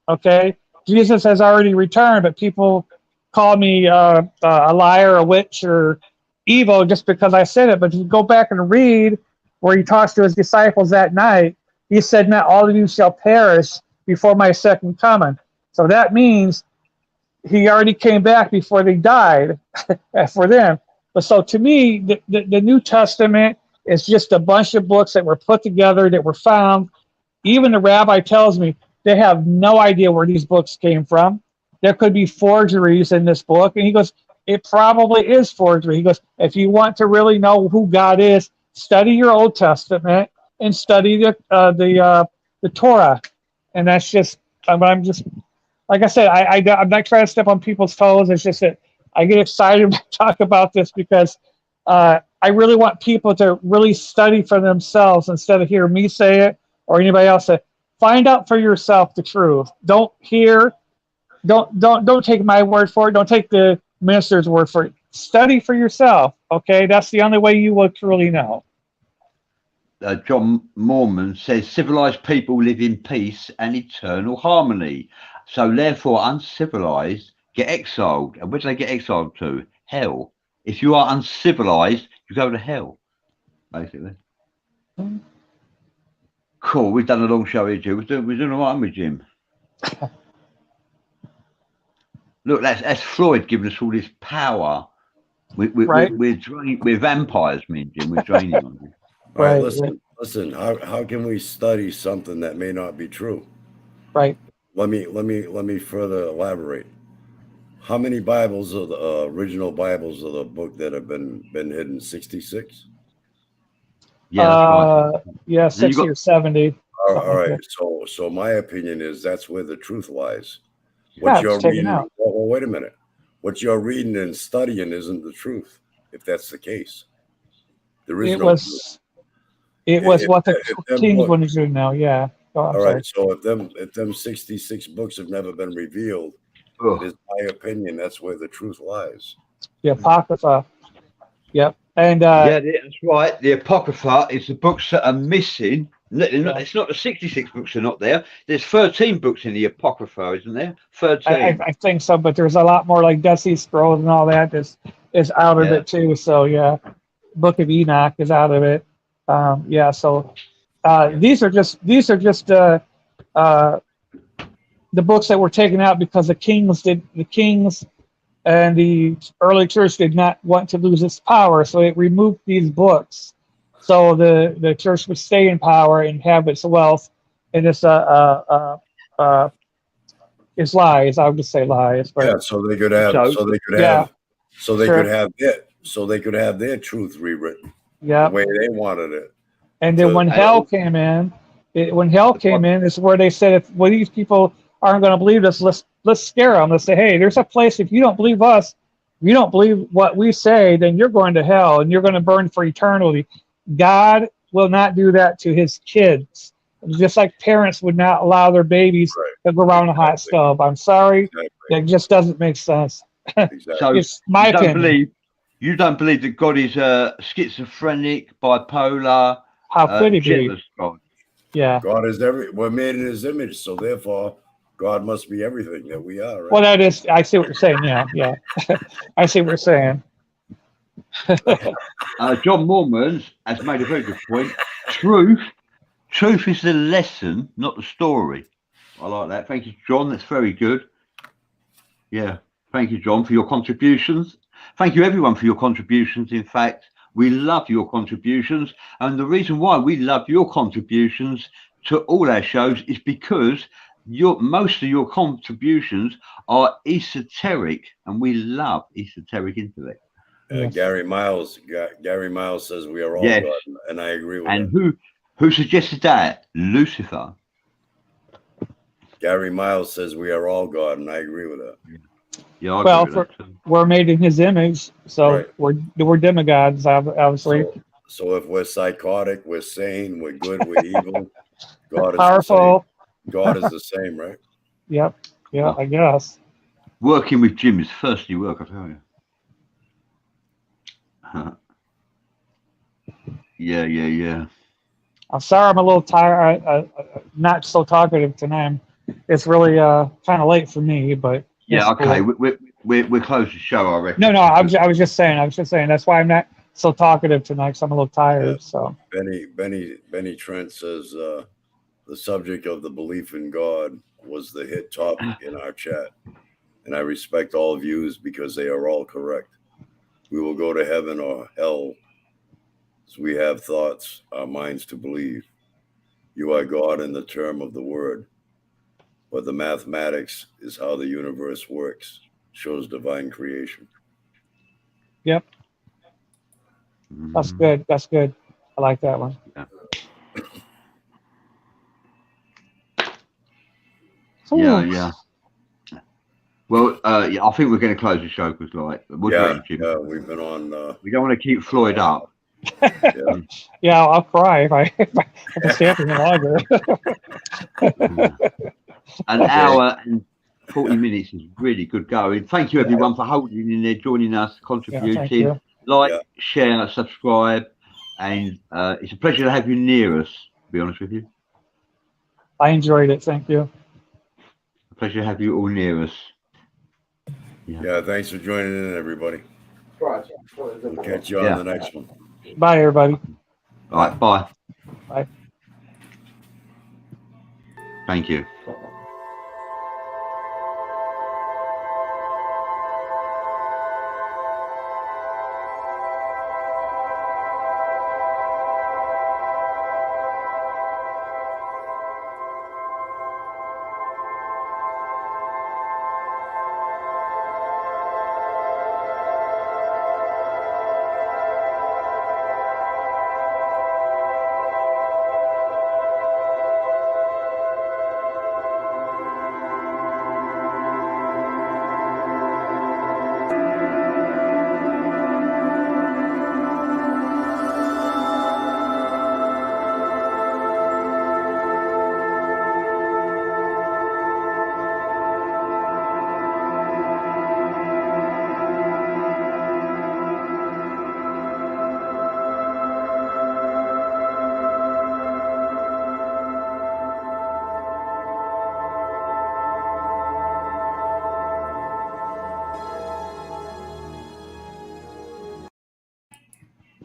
Okay, Jesus has already returned, but people call me a liar, a witch, or evil just because I said it. But if you go back and read where he talks to his disciples that night, he said, "Not all of you shall perish before my second coming." So that means he already came back before they died for them. But so to me, the New Testament is just a bunch of books that were put together, that were found. Even the rabbi tells me they have no idea where these books came from. There could be forgeries in this book. And he goes, it probably is forgery. He goes, if you want to really know who God is, study your Old Testament and study the Torah. And that's just, I'm just, like I said, I'm not trying to step on people's toes. It's just that I get excited to talk about this because I really want people to really study for themselves instead of hear me say it or anybody else say. Find out for yourself the truth. Don't take my word for it. Don't take the minister's word for it. Study for yourself. Okay, that's the only way you will truly know. John Mormon says civilized people live in peace and eternal harmony. So therefore, uncivilized get exiled. And where do they get exiled to? Hell. If you are uncivilized, you go to hell, basically. Cool. We've done a long show here, Jim. We're doing all right with Jim. Look, that's Floyd giving us all this power. We're vampires, me and Jim. We're draining on you. All right, listen. How can we study something that may not be true? Right. Let me further elaborate. How many Bibles are the original Bibles of the book that have been hidden? 66. Yeah, that's right. Yeah, 60 or 70. All right. So my opinion is that's where the truth lies. What you're reading. Well, wait a minute. What you're reading and studying isn't the truth. If that's the case, there is no truth. It was what the King's one is doing now. Yeah. All right. So if them 66 books have never been revealed, it is my opinion that's where the truth lies. The Apocrypha. Yep. And yeah, that's right. The Apocrypha is the books that are missing. It's not the 66 books are not there. There's 13 books in the Apocrypha, isn't there? 13. I think so, but there's a lot more like Dead Sea Scrolls and all that is out of it too. So yeah, Book of Enoch is out of it. Yeah. So these are just the books that were taken out because the kings and the early church did not want to lose its power, so it removed these books. So the church would stay in power and have its wealth, and it's lies. I would just say lies. But yeah, so they could have their truth rewritten. Yeah, the way they wanted it. And then when hell came in, is where they said, if these people aren't going to believe us, let's scare them. Let's say, hey, there's a place. If you don't believe us, if you don't believe what we say, then you're going to hell and you're going to burn for eternity. God will not do that to his kids. Just like parents would not allow their babies to go around a hot stove. I'm sorry, that just doesn't make sense. Exactly. So it's my opinion. You don't believe that God is schizophrenic, bipolar? How could he be? God. Yeah. God is we're made in his image, so therefore God must be everything that we are. Right? Well, that is, I see what you're saying. Yeah. I see what you're saying. John Mormon has made a very good point. Truth is the lesson, not the story. I like that. Thank you, John. That's very good. Yeah. Thank you, John, for your contributions. Thank you, everyone, for your contributions. In fact, we love your contributions. And the reason why we love your contributions to all our shows is because most of your contributions are esoteric, and we love esoteric intellect. Gary Miles says we are all God, and I agree with that. And who suggested that? Lucifer. Gary Miles says we are all God, and I agree with that. Yeah, we're made in his image, so we're demigods, obviously. So if we're psychotic, we're sane, we're good, we're evil. God is powerful. God is the same, right? Yep. Yeah, I guess. Working with Jim is thirsty work, I tell you. Yeah. I'm sorry I'm a little tired, not so talkative tonight. It's really kind of late for me, but Yeah, it's okay. cool. We're close to show, I reckon. No, I was just saying that's why I'm not so talkative tonight, because I'm a little tired. So Benny Trent says the subject of the belief in God was the hit topic in our chat, and I respect all views because they are all correct. We will go to heaven or hell as we have thoughts, our minds to believe. You are God in the term of the word, but the mathematics is how the universe works, shows divine creation. yep, that's good. That's good. I like that one. Yeah. Well, yeah, I think we're going to close the show because, like, We've been on. We don't want to keep Floyd up. Yeah, I'll cry if I stay up any longer. An hour and 40 minutes is really good going. Thank you, everyone, for holding in there, joining us, contributing. Thank you. Share, subscribe, and it's a pleasure to have you near us, to be honest with you. I enjoyed it. Thank you. A pleasure to have you all near us. Yeah, thanks for joining in, everybody. We'll catch you on the next one. Bye, everybody. All right, bye. Bye. Thank you.